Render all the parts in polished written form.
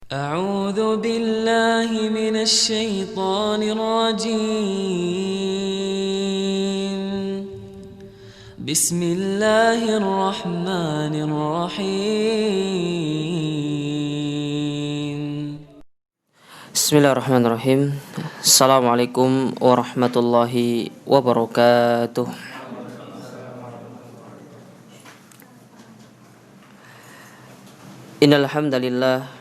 أعوذ بالله من الشيطان الرجيم. بسم الله الرحمن الرحيم. Bismillahirrahmanirrahim. Assalamualaikum warahmatullahi wabarakatuh. Innal hamdalillah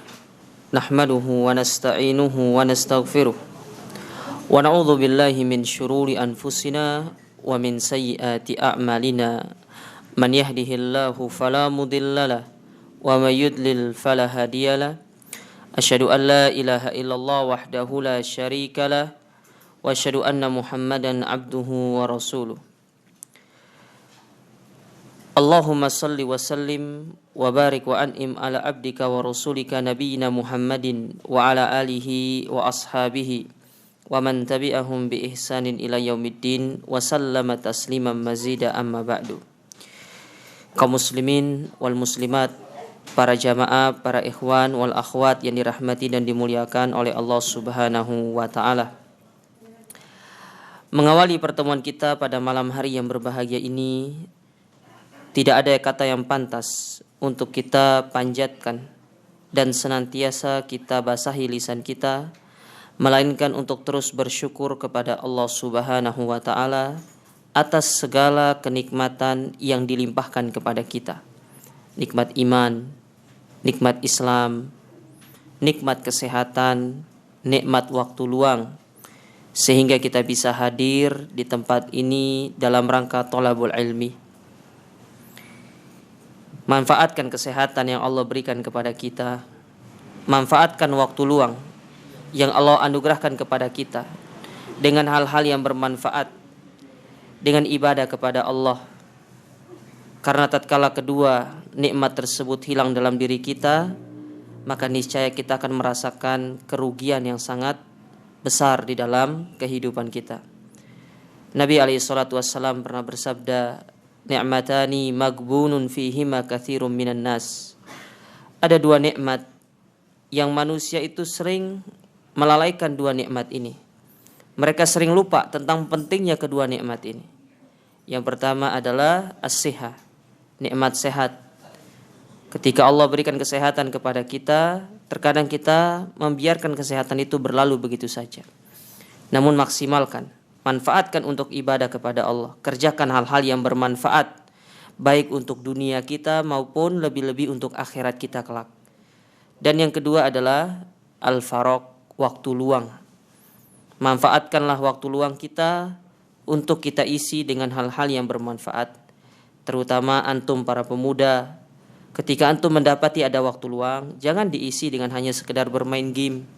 nahmaduhu wa nasta'inuhu wa nastaghfiruh wa na'udzu billahi min syururi anfusina wa min sayyiati a'malina. Man yahdihillahu fala mudhillalah wa may yudlil fala hadiyalah. Asyhadu an la ilaha illallah wahdahu la syarikalah wa asyhadu anna Muhammadan abduhu wa rasuluh. Allahumma salli wa sallim wa barik wa an'im ala abdika wa rasulika nabiyyina Muhammadin wa ala alihi wa ashabihi wa man tabi'ahum bi ihsanin ila yaumiddin wa sallama tasliman mazida amma ba'du. Kaum muslimin wal muslimat, para jamaah, para ikhwan wal akhwat yang dirahmati dan dimuliakan oleh Allah Subhanahu wa taala. Mengawali pertemuan kita pada malam hari yang berbahagia ini, tidak ada kata yang pantas untuk kita panjatkan dan senantiasa kita basahi lisan kita, melainkan untuk terus bersyukur kepada Allah Subhanahu wa taala atas segala kenikmatan yang dilimpahkan kepada kita. Nikmat iman, nikmat Islam, nikmat kesehatan, nikmat waktu luang, sehingga kita bisa hadir di tempat ini dalam rangka thalabul ilmi. Manfaatkan kesehatan yang Allah berikan kepada kita. Manfaatkan waktu luang yang Allah anugerahkan kepada kita dengan hal-hal yang bermanfaat, dengan ibadah kepada Allah. Karena tatkala kedua nikmat tersebut hilang dalam diri kita, maka niscaya kita akan merasakan kerugian yang sangat besar di dalam kehidupan kita. Nabi SAW pernah bersabda, ni'matani maghbunun fihima katsirun minan nas. Ada dua nikmat yang manusia itu sering melalaikan dua nikmat ini. Mereka sering lupa tentang pentingnya kedua nikmat ini. Yang pertama adalah as-sihah, nikmat sehat. Ketika Allah berikan kesehatan kepada kita, terkadang kita membiarkan kesehatan itu berlalu begitu saja. Namun maksimalkan, manfaatkan untuk ibadah kepada Allah. Kerjakan hal-hal yang bermanfaat, baik untuk dunia kita maupun lebih-lebih untuk akhirat kita kelak. Dan yang kedua adalah al-faraq, waktu luang. Manfaatkanlah waktu luang kita untuk kita isi dengan hal-hal yang bermanfaat. Terutama antum para pemuda, ketika antum mendapati ada waktu luang, jangan diisi dengan hanya sekedar bermain game.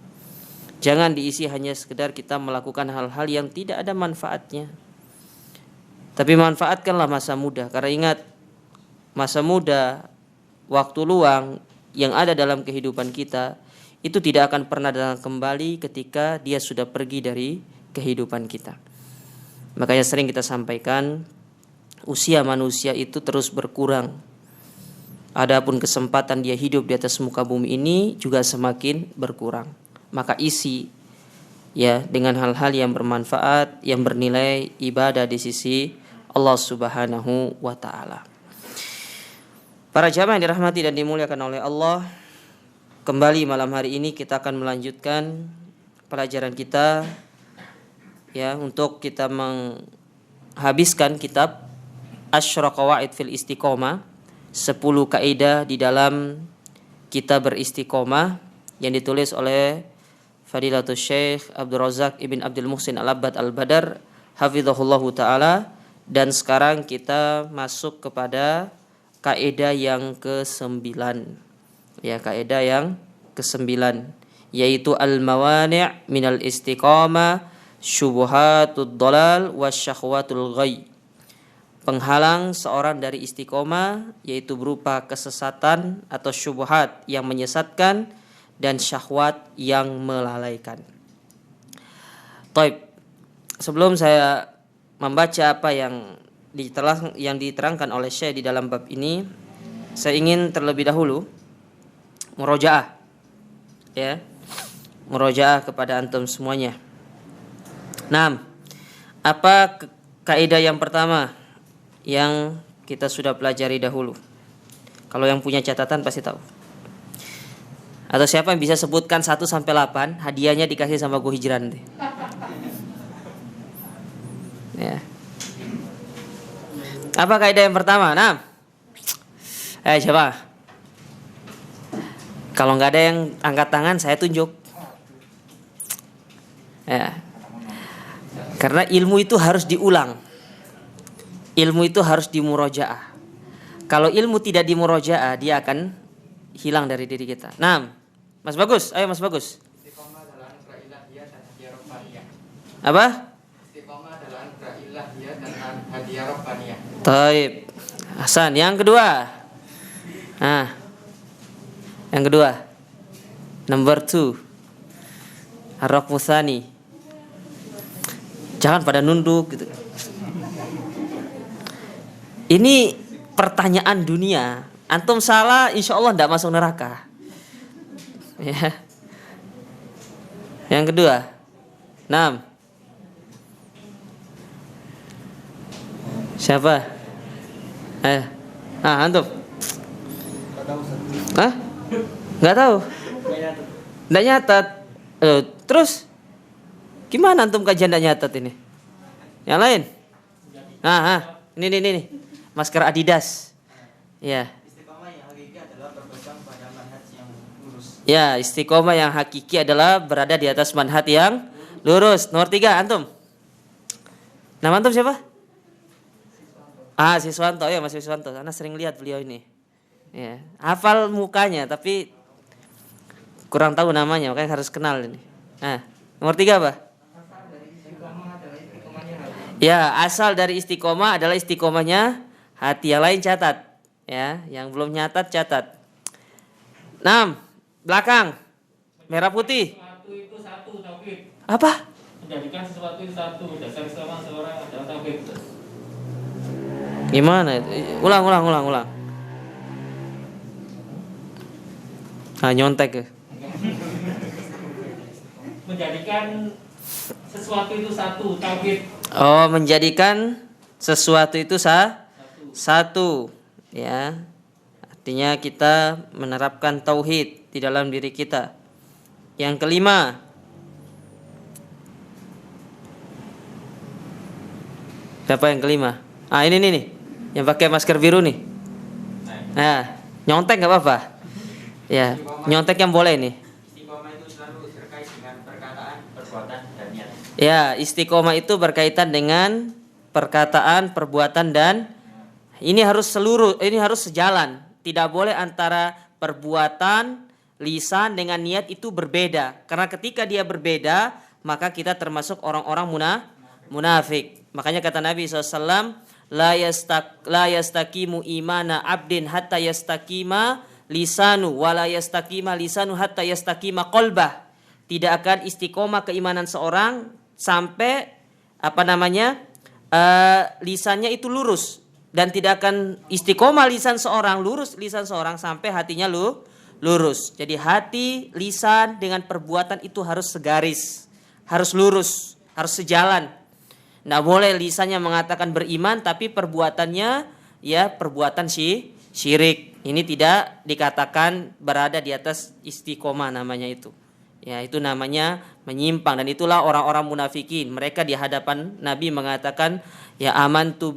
Jangan diisi hanya sekedar kita melakukan hal-hal yang tidak ada manfaatnya. Tapi manfaatkanlah masa muda. Karena ingat, masa muda, waktu luang yang ada dalam kehidupan kita, itu tidak akan pernah datang kembali ketika dia sudah pergi dari kehidupan kita. Makanya sering kita sampaikan, usia manusia itu terus berkurang. Adapun kesempatan dia hidup di atas muka bumi ini juga semakin berkurang. Maka isi ya dengan hal-hal yang bermanfaat, yang bernilai ibadah di sisi Allah Subhanahu wa taala. Para jamaah yang dirahmati dan dimuliakan oleh Allah, kembali malam hari ini kita akan melanjutkan pelajaran kita ya, untuk kita menghabiskan kitab Asyra Qawaid fil Istiqomah, 10 kaidah di dalam kita beristiqomah, yang ditulis oleh Fadilatul Syekh Abdul Razak Ibn Abdul Muhsin Al-Abbad Al-Badar hafizahullahu ta'ala. Dan sekarang kita masuk kepada kaidah yang ke-9. Ya, kaidah yang ke-9, yaitu al-mawani' minal istiqamah syubuhatud dhalal wasyahwatul ghai. Penghalang seorang dari istiqomah yaitu berupa kesesatan atau syubhat yang menyesatkan dan syahwat yang melalaikan. Taib. Sebelum saya membaca apa yang diterangkan oleh Syekh di dalam bab ini, saya ingin terlebih dahulu murojaah ya, murojaah kepada antum semuanya. Nah, apa kaidah yang pertama yang kita sudah pelajari dahulu? Kalau yang punya catatan pasti tahu. Atau siapa yang bisa sebutkan 1 sampai 8, hadiahnya dikasih sama Go Hijran deh. Ya. Apa kaidah yang pertama? Nah, siapa? Kalau nggak ada yang angkat tangan, saya tunjuk. Ya. Karena ilmu itu harus diulang. Ilmu itu harus dimurojaah. Kalau ilmu tidak dimurojaah, dia akan hilang dari diri kita. Nah, Mas Bagus, ayo Mas Bagus. Istiqomah adalah anugerah ilahiyah dan hadiah robbaniyah. Apa? Istiqomah adalah anugerah ilahiyah dan hadiah robbaniyah. Taib. Hasan, yang kedua. Nah, yang kedua. Number 2. Ar-Raqmu Tsani. Jangan pada nunduk gitu. Ini pertanyaan dunia. Antum salah, insya Allah tidak masuk neraka. Ya. Yang kedua. 6. Siapa? Antum. Hah? Nggak tahu. Nggak nyatat. Terus gimana antum kajian nggak nyatat ini? Yang lain? Ini. Masker Adidas. Ya. Istiqomah yang hakiki adalah berpegang pada manhaj yang lurus. Ya, istiqomah yang hakiki adalah berada di atas manhaj yang lurus. Nomor 3, antum. Nama antum siapa? Siswanto. Ya, Mas Siswanto. Karena sering lihat beliau ini. Ya, hafal mukanya tapi kurang tahu namanya, makanya harus kenal ini. Nomor 3 apa? Ya, asal dari istiqomah adalah istiqomahnya hati. Yang lain catat. Ya, yang belum nyatat catat. 6. Belakang. Merah putih. Sesuatu itu satu tauhid. Apa? Menjadikan sesuatu itu satu, dasar Islam seorang adalah tauhid. Gimana? Ulang. Nyontek ya. Menjadikan sesuatu itu satu, tauhid. Oh, menjadikan sesuatu itu satu. Ya. Artinya kita menerapkan tauhid di dalam diri kita. Yang kelima. Siapa yang kelima? Ini nih. Yang pakai masker biru nih. Nyontek enggak apa-apa. Ya, nyontek yang boleh nih. Istiqomah itu selalu terkait dengan perkataan, perbuatan, dan niat. Ya, istiqomah itu berkaitan dengan perkataan, perbuatan dan ini harus sejalan. Tidak boleh antara perbuatan, lisan dengan niat itu berbeda. Karena ketika dia berbeda, maka kita termasuk orang-orang munafik. Makanya kata Nabi SAW, la yastaqimu imana abdin hatta yastaqima lisanu wa la yastaqima lisanu hatta yastaqima qalbah. Tidak akan istiqomah keimanan seorang sampai lisannya itu lurus, dan tidak akan istiqomah lisan seorang sampai hatinya lurus. Jadi hati, lisan dengan perbuatan itu harus segaris, harus lurus, harus sejalan. Nggak boleh lisannya mengatakan beriman tapi perbuatannya ya perbuatan syirik. Ini tidak dikatakan berada di atas istiqomah namanya itu. Ya, itu namanya menyimpang, dan itulah orang-orang munafikin. Mereka di hadapan Nabi mengatakan, ya amantu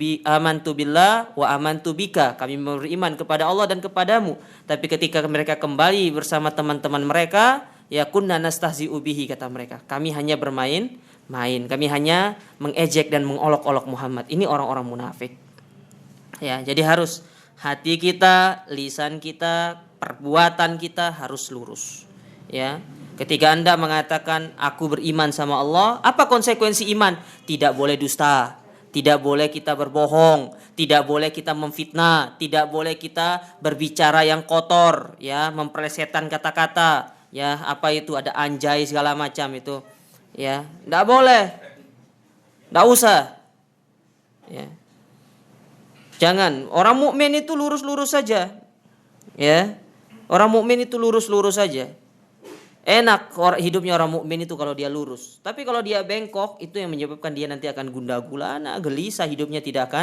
billah wa amantu bika. Kami beriman kepada Allah dan kepadamu. Tapi ketika mereka kembali bersama teman-teman mereka, ya kunna nastahzi'u bihi, kata mereka. Kami hanya bermain. Kami hanya mengejek dan mengolok-olok Muhammad. Ini orang-orang munafik. Ya, jadi harus hati kita, lisan kita, perbuatan kita harus lurus. Ya. Ketika Anda mengatakan aku beriman sama Allah, apa konsekuensi iman? Tidak boleh dusta, tidak boleh kita berbohong, tidak boleh kita memfitnah, tidak boleh kita berbicara yang kotor, ya, mempelesetkan kata-kata, ya, apa itu ada anjay segala macam itu. Ya, tidak boleh, tidak usah. Ya. Jangan, orang mukmin itu lurus-lurus saja. Ya, orang mukmin itu lurus-lurus saja. Enak hidupnya orang mukmin itu kalau dia lurus. Tapi kalau dia bengkok, itu yang menyebabkan dia nanti akan gundah gulana, gelisah, hidupnya tidak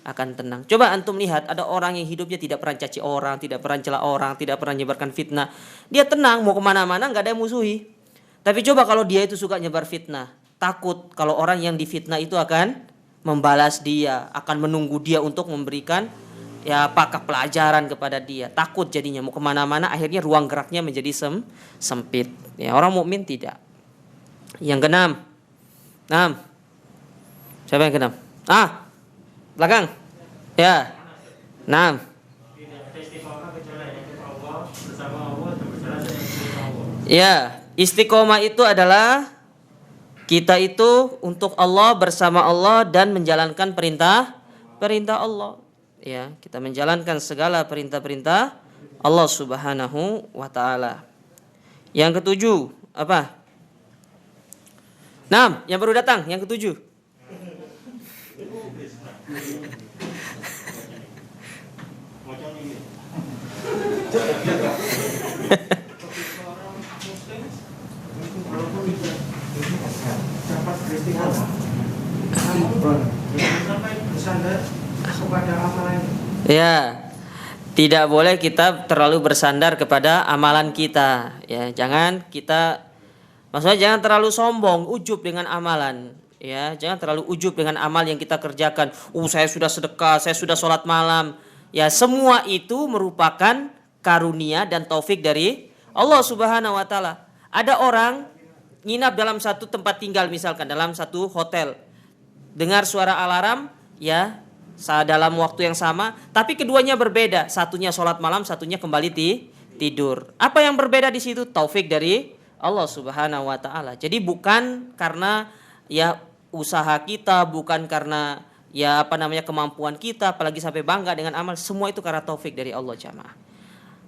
akan tenang. Coba antum lihat, ada orang yang hidupnya tidak pernah caci orang, tidak pernah cela orang, tidak pernah menyebarkan fitnah. Dia tenang, mau kemana-mana nggak ada yang musuhi. Tapi coba kalau dia itu suka nyebar fitnah, takut kalau orang yang difitnah itu akan membalas dia, akan menunggu dia untuk memberikan ya apakah pelajaran kepada dia. Takut jadinya mau kemana-mana, akhirnya ruang geraknya menjadi sempit. Ya, orang mukmin tidak. Yang keenam. Siapa yang keenam? Belakang. Ya. 6. Ya, istiqomah itu adalah kita itu untuk Allah, bersama Allah, dan menjalankan perintah Allah. Ya, kita menjalankan segala perintah-perintah Allah Subhanahu wa taala. Yang ketujuh, apa? 6, yang baru datang, yang ketujuh. Ya, tidak boleh kita terlalu bersandar kepada amalan kita. Ya, jangan terlalu sombong, ujub dengan amalan. Ya, jangan terlalu ujub dengan amal yang kita kerjakan. Saya sudah sedekah, saya sudah sholat malam. Ya, semua itu merupakan karunia dan taufik dari Allah Subhanahu wa taala. Ada orang nginap dalam satu tempat tinggal, misalkan dalam satu hotel. Dengar suara alarm, ya, dalam waktu yang sama, tapi keduanya berbeda. Satunya sholat malam, satunya kembali tidur. Apa yang berbeda di situ? Taufik dari Allah Subhanahu wa taala. Jadi bukan karena ya usaha kita, bukan karena ya kemampuan kita, apalagi sampai bangga dengan amal. Semua itu karena taufik dari Allah, jamaah.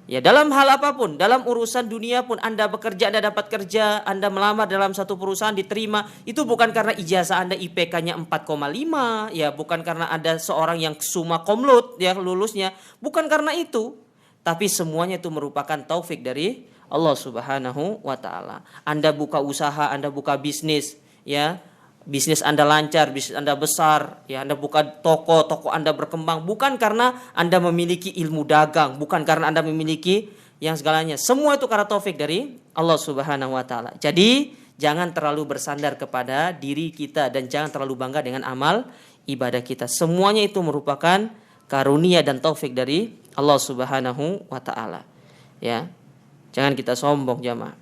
Ya, dalam hal apapun, dalam urusan dunia pun, Anda bekerja, Anda dapat kerja, Anda melamar dalam satu perusahaan diterima, itu bukan karena ijazah Anda IPK-nya 4,5, ya, bukan karena ada seorang yang summa cum laude ya lulusnya, bukan karena itu. Tapi semuanya itu merupakan taufik dari Allah Subhanahu wa taala. Anda buka usaha, Anda buka bisnis, ya. Bisnis Anda lancar, bisnis Anda besar, ya, Anda buka toko Anda berkembang, bukan karena Anda memiliki ilmu dagang, bukan karena Anda memiliki yang segalanya. Semua itu karena taufik dari Allah Subhanahu wa taala. Jadi, jangan terlalu bersandar kepada diri kita dan jangan terlalu bangga dengan amal ibadah kita. Semuanya itu merupakan karunia dan taufik dari Allah Subhanahu wa taala. Ya. Jangan kita sombong, jamaah.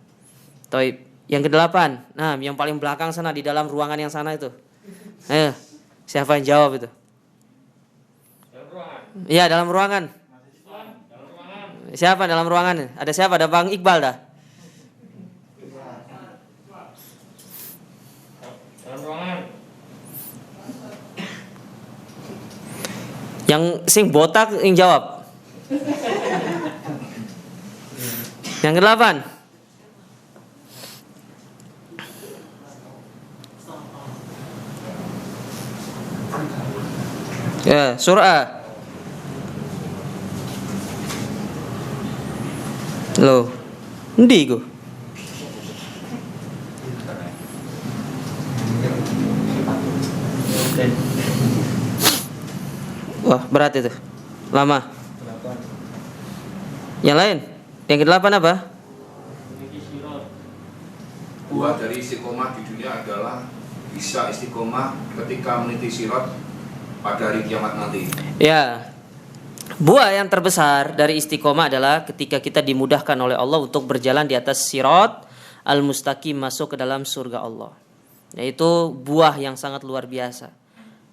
Taib. Yang ke-8, yang paling belakang sana, di dalam ruangan yang sana itu. Ayo, siapa yang jawab itu? Iya, dalam ruangan. Siapa dalam ruangan? Ada siapa? Ada Bang Iqbal dah. Dalam ruangan. Yang sing botak yang jawab. Yang ke-8. Ya, surah. Loh, endi iku? Wah, berat itu. Lama. Yang lain? Yang ke-8 apa? Buah dari istiqomah di dunia adalah bisa istiqomah ketika meniti sirat pada hari kiamat nanti. Ya, buah yang terbesar dari istiqomah adalah ketika kita dimudahkan oleh Allah untuk berjalan di atas sirat al-mustaqim, masuk ke dalam surga Allah. Yaitu buah yang sangat luar biasa.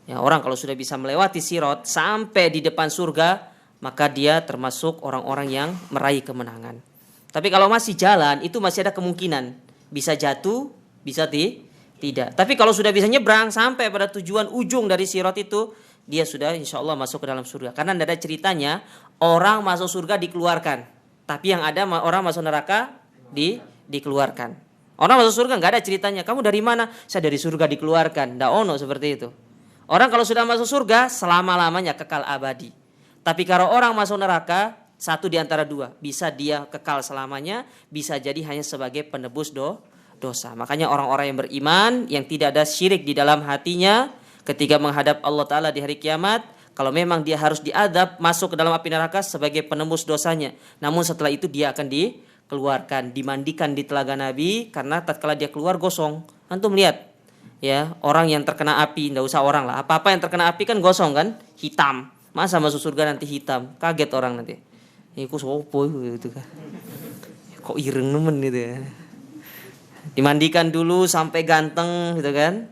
Ya, orang kalau sudah bisa melewati sirat sampai di depan surga, maka dia termasuk orang-orang yang meraih kemenangan. Tapi kalau masih jalan, itu masih ada kemungkinan bisa jatuh, bisa tidak. Tapi kalau sudah bisa nyebrang sampai pada tujuan ujung dari sirat itu, dia sudah insya Allah masuk ke dalam surga. Karena tidak ada ceritanya orang masuk surga dikeluarkan, tapi yang ada orang masuk neraka dikeluarkan. Orang masuk surga nggak ada ceritanya. Kamu dari mana? Saya dari surga dikeluarkan. Nggak ono seperti itu. Orang kalau sudah masuk surga selama-lamanya kekal abadi. Tapi kalau orang masuk neraka, Satu di antara dua, bisa dia kekal selamanya, bisa jadi hanya sebagai penebus dosa. Makanya orang-orang yang beriman, yang tidak ada syirik di dalam hatinya, ketika menghadap Allah Ta'ala di hari kiamat, kalau memang dia harus diadab, masuk ke dalam api neraka sebagai penembus dosanya. Namun setelah itu dia akan dikeluarkan, dimandikan di telaga Nabi, karena tatkala dia keluar gosong. Antum lihat, ya, orang yang terkena api, enggak usah orang lah, apa-apa yang terkena api kan gosong kan, hitam. Masa masuk surga nanti hitam, kaget orang nanti. Iku sopo gitu kan. Kok ireng nemen gitu ya. Dimandikan dulu sampai ganteng gitu kan.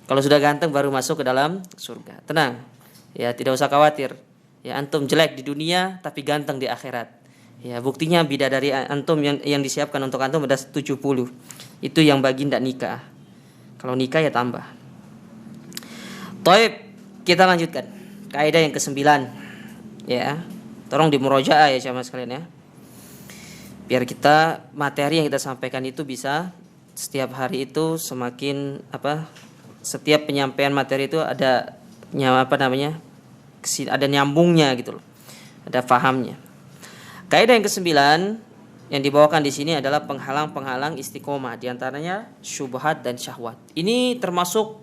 Kalau sudah ganteng baru masuk ke dalam surga. Tenang. Ya, tidak usah khawatir. Ya, antum jelek di dunia tapi ganteng di akhirat. Ya, buktinya bidadari antum yang disiapkan untuk antum ada 70. Itu yang bagi ndak nikah. Kalau nikah ya tambah. Taib, kita lanjutkan. Kaidah yang ke-9. Ya. Tolong dimurojaah ya jamaah sekalian ya. Biar kita materi yang kita sampaikan itu bisa setiap hari itu semakin setiap penyampaian materi itu ada ada nyambungnya gitu loh. Ada fahamnya. Kaidah yang ke-9 yang dibawakan di sini adalah penghalang-penghalang istiqomah, di antaranya syubhat dan syahwat. Ini termasuk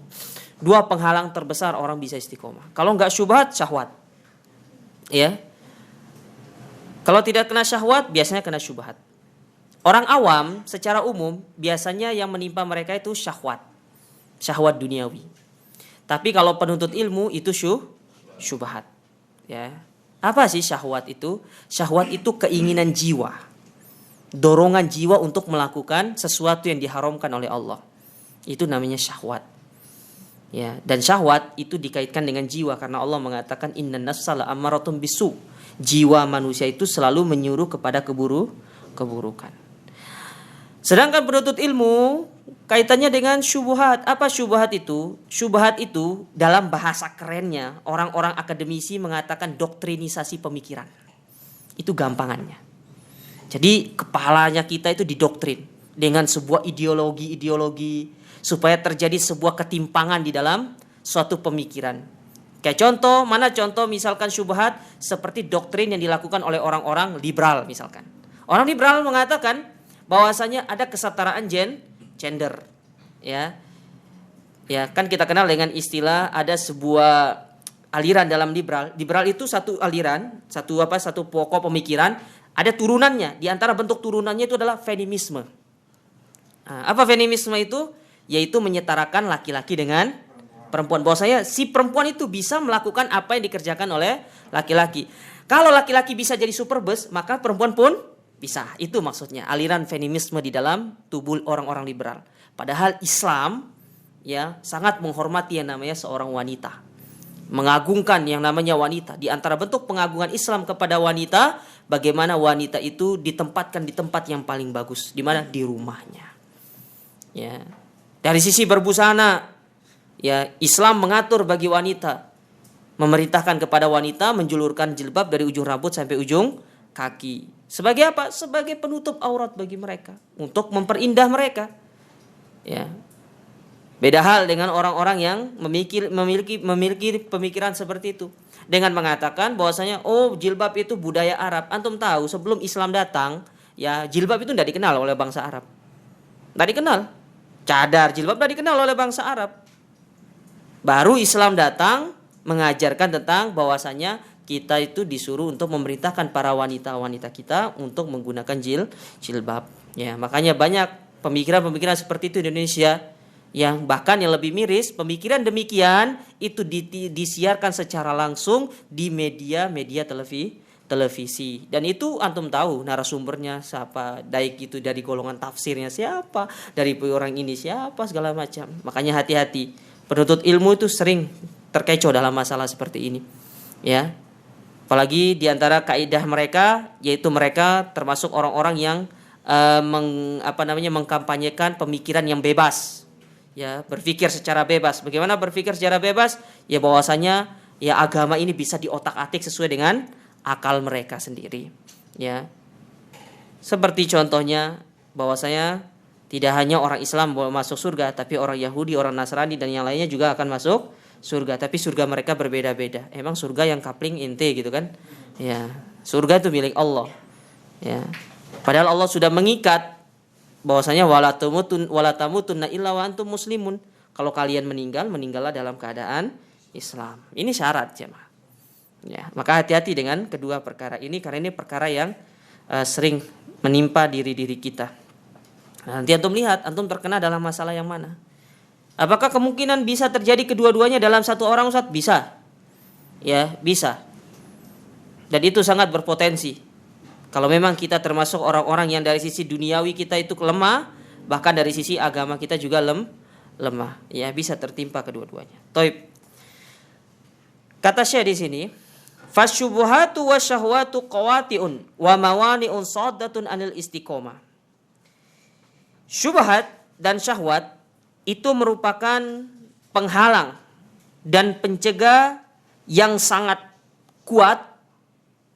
dua penghalang terbesar orang bisa istiqomah. Kalau enggak syubhat, syahwat. Ya. Kalau tidak kena syahwat, biasanya kena syubhat. Orang awam secara umum biasanya yang menimpa mereka itu syahwat. Syahwat duniawi. Tapi kalau penuntut ilmu itu syubhat. Ya. Apa sih syahwat itu? Syahwat itu keinginan jiwa. Dorongan jiwa untuk melakukan sesuatu yang diharamkan oleh Allah. Itu namanya syahwat. Ya, dan syahwat itu dikaitkan dengan jiwa karena Allah mengatakan innan nafsa la'ammaratun bisu. Jiwa manusia itu selalu menyuruh kepada keburukan. Sedangkan penuntut ilmu kaitannya dengan syubhat. Apa syubhat itu? Syubhat itu dalam bahasa kerennya orang-orang akademisi mengatakan doktrinisasi pemikiran. Itu gampangannya. Jadi kepalanya kita itu didoktrin dengan sebuah ideologi supaya terjadi sebuah ketimpangan di dalam suatu pemikiran. Kayak contoh, mana contoh misalkan syubhat seperti doktrin yang dilakukan oleh orang-orang liberal misalkan. Orang liberal mengatakan bahwasanya ada kesetaraan gender. Ya. Ya, kan kita kenal dengan istilah ada sebuah aliran dalam liberal. Liberal itu satu aliran, satu pokok pemikiran, ada turunannya. Di antara bentuk turunannya itu adalah feminisme. Nah, apa feminisme itu? Yaitu menyetarakan laki-laki dengan perempuan. Bahwasanya si perempuan itu bisa melakukan apa yang dikerjakan oleh laki-laki. Kalau laki-laki bisa jadi superbus, maka perempuan pun bisa. Itu maksudnya aliran feminisme di dalam tubuh orang-orang liberal. Padahal Islam ya sangat menghormati yang namanya seorang wanita. Mengagungkan yang namanya wanita. Di antara bentuk pengagungan Islam kepada wanita, bagaimana wanita itu ditempatkan di tempat yang paling bagus, di mana? Di rumahnya. Ya. Dari sisi berbusana, ya, Islam mengatur bagi wanita, memerintahkan kepada wanita menjulurkan jilbab dari ujung rambut sampai ujung kaki. Sebagai apa? Sebagai penutup aurat bagi mereka, untuk memperindah mereka. Ya. Beda hal dengan orang-orang yang memiliki pemikiran seperti itu, dengan mengatakan bahwasanya jilbab itu budaya Arab. Antum tahu sebelum Islam datang, ya jilbab itu tidak dikenal oleh bangsa Arab. Tidak dikenal. Cadar, jilbab tidak dikenal oleh bangsa Arab. Baru Islam datang mengajarkan tentang bahwasanya kita itu disuruh untuk memerintahkan para wanita-wanita kita untuk menggunakan jilbab. Ya, makanya banyak pemikiran-pemikiran seperti itu di Indonesia, yang bahkan yang lebih miris, pemikiran demikian itu disiarkan secara langsung di media televisi. Dan itu antum tahu narasumbernya siapa, baik itu dari golongan tafsirnya siapa, dari orang ini siapa, segala macam. Makanya hati-hati. Penuntut ilmu itu sering terkecoh dalam masalah seperti ini. Ya. Apalagi di antara kaidah mereka, yaitu mereka termasuk orang-orang yang mengkampanyekan pemikiran yang bebas. Ya, berpikir secara bebas. Bagaimana berpikir secara bebas? Ya bahwasanya ya agama ini bisa diotak-atik sesuai dengan akal mereka sendiri. Ya. Seperti contohnya bahwasanya tidak hanya orang Islam masuk surga, tapi orang Yahudi, orang Nasrani dan yang lainnya juga akan masuk surga. Tapi surga mereka berbeda-beda. Emang surga yang kapling ente gitu kan? Ya, surga itu milik Allah. Ya. Padahal Allah sudah mengikat bahwasanya wala tamutunna illa wa antum muslimun. Kalau kalian meninggal, meninggallah dalam keadaan Islam. Ini syarat jemaah. Ya, maka hati-hati dengan kedua perkara ini karena ini perkara yang sering menimpa diri-diri kita. Nah, nanti antum lihat, antum terkena dalam masalah yang mana? Apakah kemungkinan bisa terjadi kedua-duanya dalam satu orang, Ustaz? Bisa. Ya, bisa. Dan itu sangat berpotensi. Kalau memang kita termasuk orang-orang yang dari sisi duniawi kita itu lemah, bahkan dari sisi agama kita juga lemah. Ya, bisa tertimpa kedua-duanya. Taib. Kata Syekh di sini, fasyubuhatu wasyahwatu qawati'un wa mawani'un saddatun anil istiqomah. Syubhat dan syahwat itu merupakan penghalang dan pencegah yang sangat kuat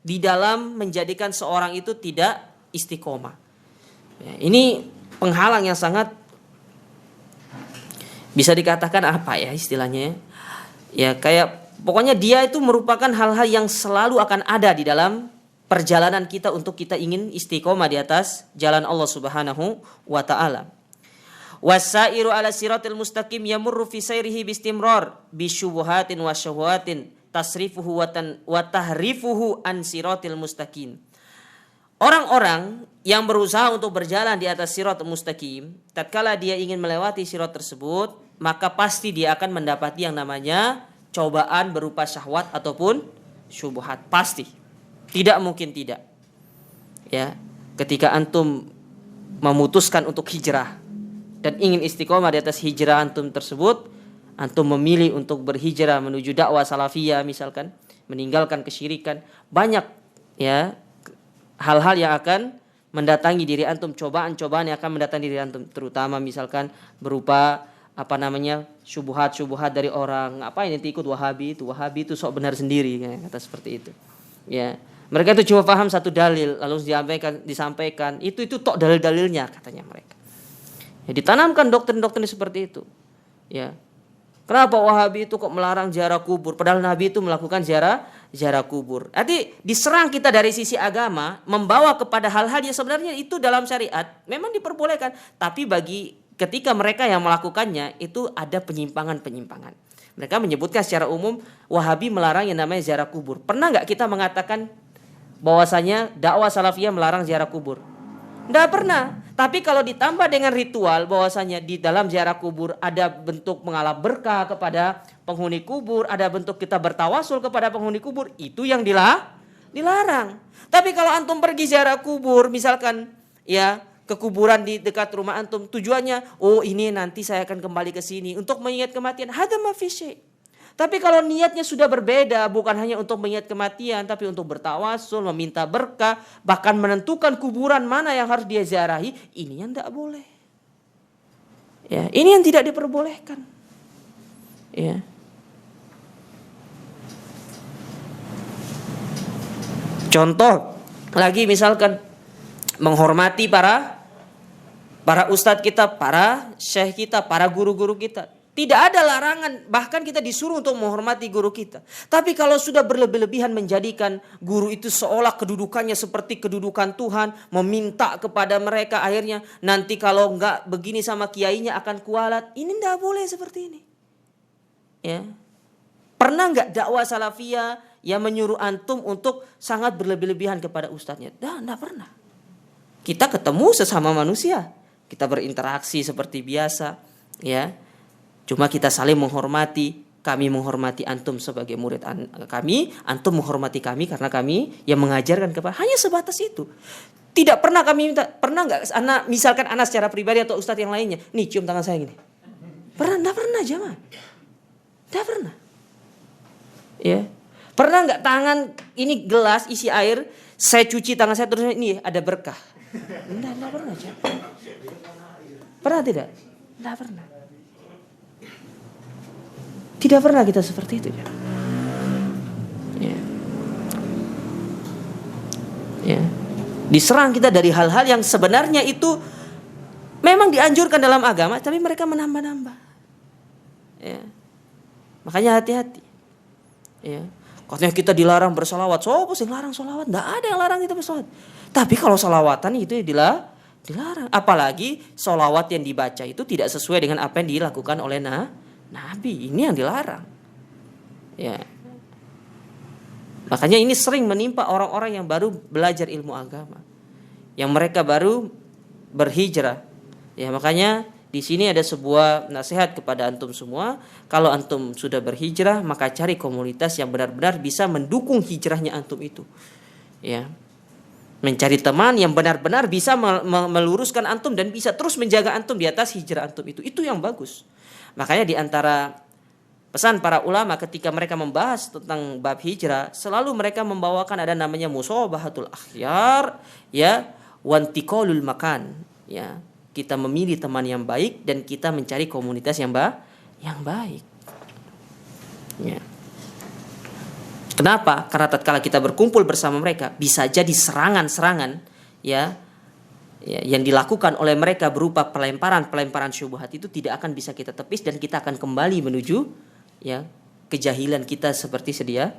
di dalam menjadikan seorang itu tidak istiqomah. Ya, ini penghalang yang sangat bisa dikatakan apa ya istilahnya? Ya kayak pokoknya dia itu merupakan hal-hal yang selalu akan ada di dalam perjalanan kita untuk kita ingin istiqomah di atas jalan Allah Subhanahu wa taala. Wasairu ala siratil mustaqim yamurru fi sayrihi bistimrar bisyubuhatin wa syahwatin tasrifuhu wa tahrifuhu an siratil mustaqim. Orang-orang yang berusaha untuk berjalan di atas siratul mustaqim, tatkala dia ingin melewati sirat tersebut, maka pasti dia akan mendapati yang namanya cobaan berupa syahwat ataupun syubhat. Pasti. Tidak mungkin tidak. Ya, ketika antum memutuskan untuk hijrah dan ingin istiqomah di atas hijrah antum tersebut, antum memilih untuk berhijrah menuju dakwah salafiyah misalkan, meninggalkan kesyirikan, banyak ya hal-hal yang akan mendatangi diri antum, cobaan-cobaan yang akan mendatangi diri antum, terutama misalkan berupa syubhat dari orang, apa ini ikut Wahabi itu sok benar sendiri, ya, kata seperti itu. Ya, mereka itu cuma paham satu dalil lalu disampaikan itu tok dalil-dalilnya katanya mereka. Ya, ditanamkan doktrin-doktrin seperti itu. Ya. Kenapa Wahabi itu kok melarang ziarah kubur padahal Nabi itu melakukan ziarah kubur. Jadi diserang kita dari sisi agama, membawa kepada hal-hal yang sebenarnya itu dalam syariat memang diperbolehkan, tapi ketika mereka yang melakukannya itu ada penyimpangan-penyimpangan. Mereka menyebutkan secara umum Wahabi melarang yang namanya ziarah kubur. Pernah nggak kita mengatakan bahwasanya dakwah salafiyah melarang ziarah kubur? Tidak pernah. Tapi kalau ditambah dengan ritual bahwasanya di dalam ziarah kubur ada bentuk mengalap berkah kepada penghuni kubur, ada bentuk kita bertawasul kepada penghuni kubur, itu yang dilarang. Tapi kalau antum pergi ziarah kubur misalkan ya ke kuburan di dekat rumah antum, tujuannya ini nanti saya akan kembali ke sini untuk mengingat kematian, hada ma fi syai'. Tapi kalau niatnya sudah berbeda, bukan hanya untuk mengingat kematian, tapi untuk bertawasul, meminta berkah, bahkan menentukan kuburan mana yang harus dia ziarahi, ini yang tidak boleh. Ya, ini yang tidak diperbolehkan. Ya. Contoh lagi misalkan menghormati para ustadz kita, para syekh kita, para guru-guru kita. Tidak ada larangan, bahkan kita disuruh untuk menghormati guru kita. Tapi kalau sudah berlebih-lebihan menjadikan guru itu seolah kedudukannya seperti kedudukan Tuhan, meminta kepada mereka akhirnya nanti kalau enggak begini sama kiainya akan kualat. Ini tidak boleh seperti ini. Ya. Pernah enggak dakwah salafiyah yang menyuruh antum untuk sangat berlebih-lebihan kepada ustadznya? Tidak pernah. Kita ketemu sesama manusia, kita berinteraksi seperti biasa, ya. Cuma kita saling menghormati, kami menghormati antum sebagai murid kami, antum menghormati kami karena kami yang mengajarkan kepada, hanya sebatas itu. Tidak pernah kami minta, pernah nggak misalkan anak secara pribadi atau ustadz yang lainnya, nih cium tangan saya gini. Tidak pernah jemaah. Tidak pernah. Ya. Pernah nggak tangan ini gelas isi air, saya cuci tangan saya terus ini ada berkah. Tidak pernah jemaah. Pernah tidak? Tidak pernah. Tidak pernah kita seperti itu. Ya. Ya. Diserang kita dari hal-hal yang sebenarnya itu memang dianjurkan dalam agama, tapi mereka menambah-nambah. Ya. Makanya hati-hati. Ya. Katanya kita dilarang bersolawat. Sopo sing larang solawat? Nggak ada yang larang kita bersolawat. Tapi kalau solawatan itu dilarang. Apalagi solawat yang dibaca itu tidak sesuai dengan apa yang dilakukan oleh Nabi. Ini yang dilarang. Ya. Makanya ini sering menimpa orang-orang yang baru belajar ilmu agama, yang mereka baru berhijrah. Ya, makanya di sini ada sebuah nasihat kepada antum semua. Kalau antum sudah berhijrah, maka cari komunitas yang benar-benar bisa mendukung hijrahnya antum itu. Ya. Mencari teman yang benar-benar bisa meluruskan antum dan bisa terus menjaga antum di atas hijrah antum itu. Itu yang bagus. Makanya di antara pesan para ulama ketika mereka membahas tentang bab hijrah, selalu mereka membawakan ada namanya musabahatul akhyar, ya, wantiqalul makan, ya. Kita memilih teman yang baik dan kita mencari komunitas yang baik. Ya. Kenapa? Karena tatkala kita berkumpul bersama mereka, bisa jadi serangan-serangan, ya, yang dilakukan oleh mereka berupa pelemparan syubhat itu tidak akan bisa kita tepis dan kita akan kembali menuju, ya, kejahilan kita seperti sedia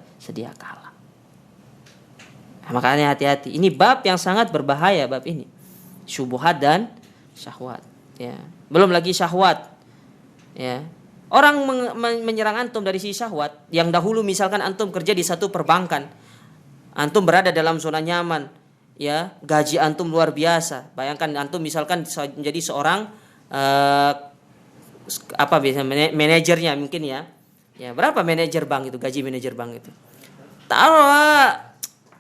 kala. Nah, makanya hati-hati. Ini bab yang sangat berbahaya, bab ini. Syubhat dan syahwat, ya. Belum lagi syahwat, ya. Orang menyerang antum dari sisi syahwat. Yang dahulu misalkan antum kerja di satu perbankan, antum berada dalam zona nyaman, ya, gaji antum luar biasa. Bayangkan antum misalkan menjadi seorang manajernya mungkin, ya. Ya, berapa manajer bank itu, gaji manajer bank itu?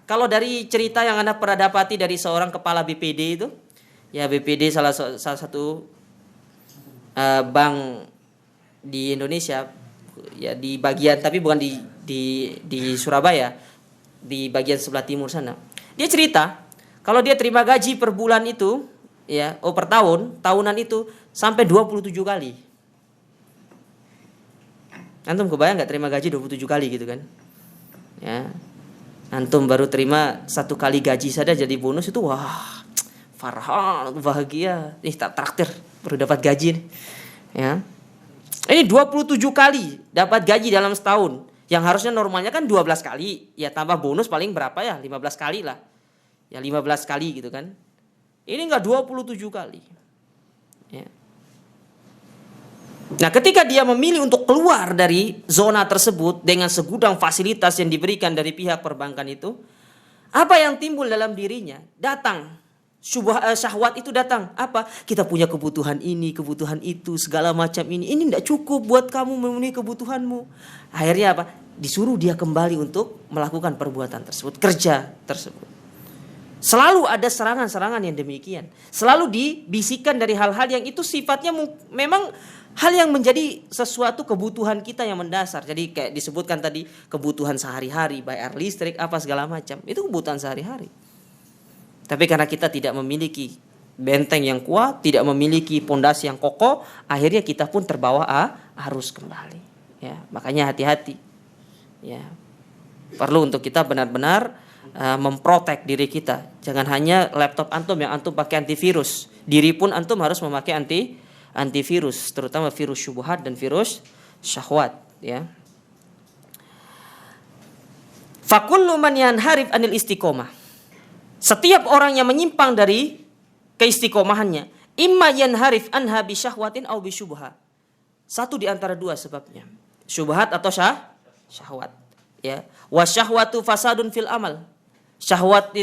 Kalau dari cerita yang Anda pernah dapati dari seorang kepala BPD itu, ya, BPD salah satu bank di Indonesia, ya, di bagian, tapi bukan di Surabaya, di bagian sebelah timur sana. Dia cerita kalau dia terima gaji per bulan itu, ya, per tahunan itu sampai 27 kali. Antum kebayang nggak terima gaji 27 kali gitu kan? Ya. Antum baru terima 1 kali gaji saja jadi bonus itu, wah, farhan, bahagia. Tak traktir baru dapat gaji nih. Ya. Ini 27 kali dapat gaji dalam setahun. Yang harusnya normalnya kan 12 kali. Ya, tambah bonus paling berapa ya? 15 kali lah. Ya, 15 kali gitu kan. Ini enggak 27 kali. Ya. Nah, ketika dia memilih untuk keluar dari zona tersebut dengan segudang fasilitas yang diberikan dari pihak perbankan itu, apa yang timbul dalam dirinya? Datang syahwat itu datang. Apa? Kita punya kebutuhan ini, kebutuhan itu, segala macam ini. Ini tidak cukup buat kamu memenuhi kebutuhanmu. Akhirnya apa? Disuruh dia kembali untuk melakukan perbuatan tersebut, kerja tersebut. Selalu ada serangan-serangan yang demikian. Selalu dibisikkan dari hal-hal yang itu sifatnya memang hal yang menjadi sesuatu kebutuhan kita yang mendasar. Jadi kayak disebutkan tadi, kebutuhan sehari-hari, bayar listrik, apa segala macam. Itu kebutuhan sehari-hari. Tapi karena kita tidak memiliki benteng yang kuat, tidak memiliki pondasi yang kokoh, akhirnya kita pun terbawa arus kembali. Ya, makanya hati-hati. Ya, perlu untuk kita benar-benar memprotek diri kita. Jangan hanya laptop antum yang antum pakai antivirus. Diri pun antum harus memakai antivirus, terutama virus syubhat dan virus syahwat. Ya. Fakullu man yanharif anil istiqomah. Setiap orang yang menyimpang dari keistiqomahannya, imma yanharif anha bi syahwatin aw bi syubha. Satu di antara dua sebabnya. Syubhat atau syahwat. Ya. Wa syahwatu fasadun fil amal. Syahwat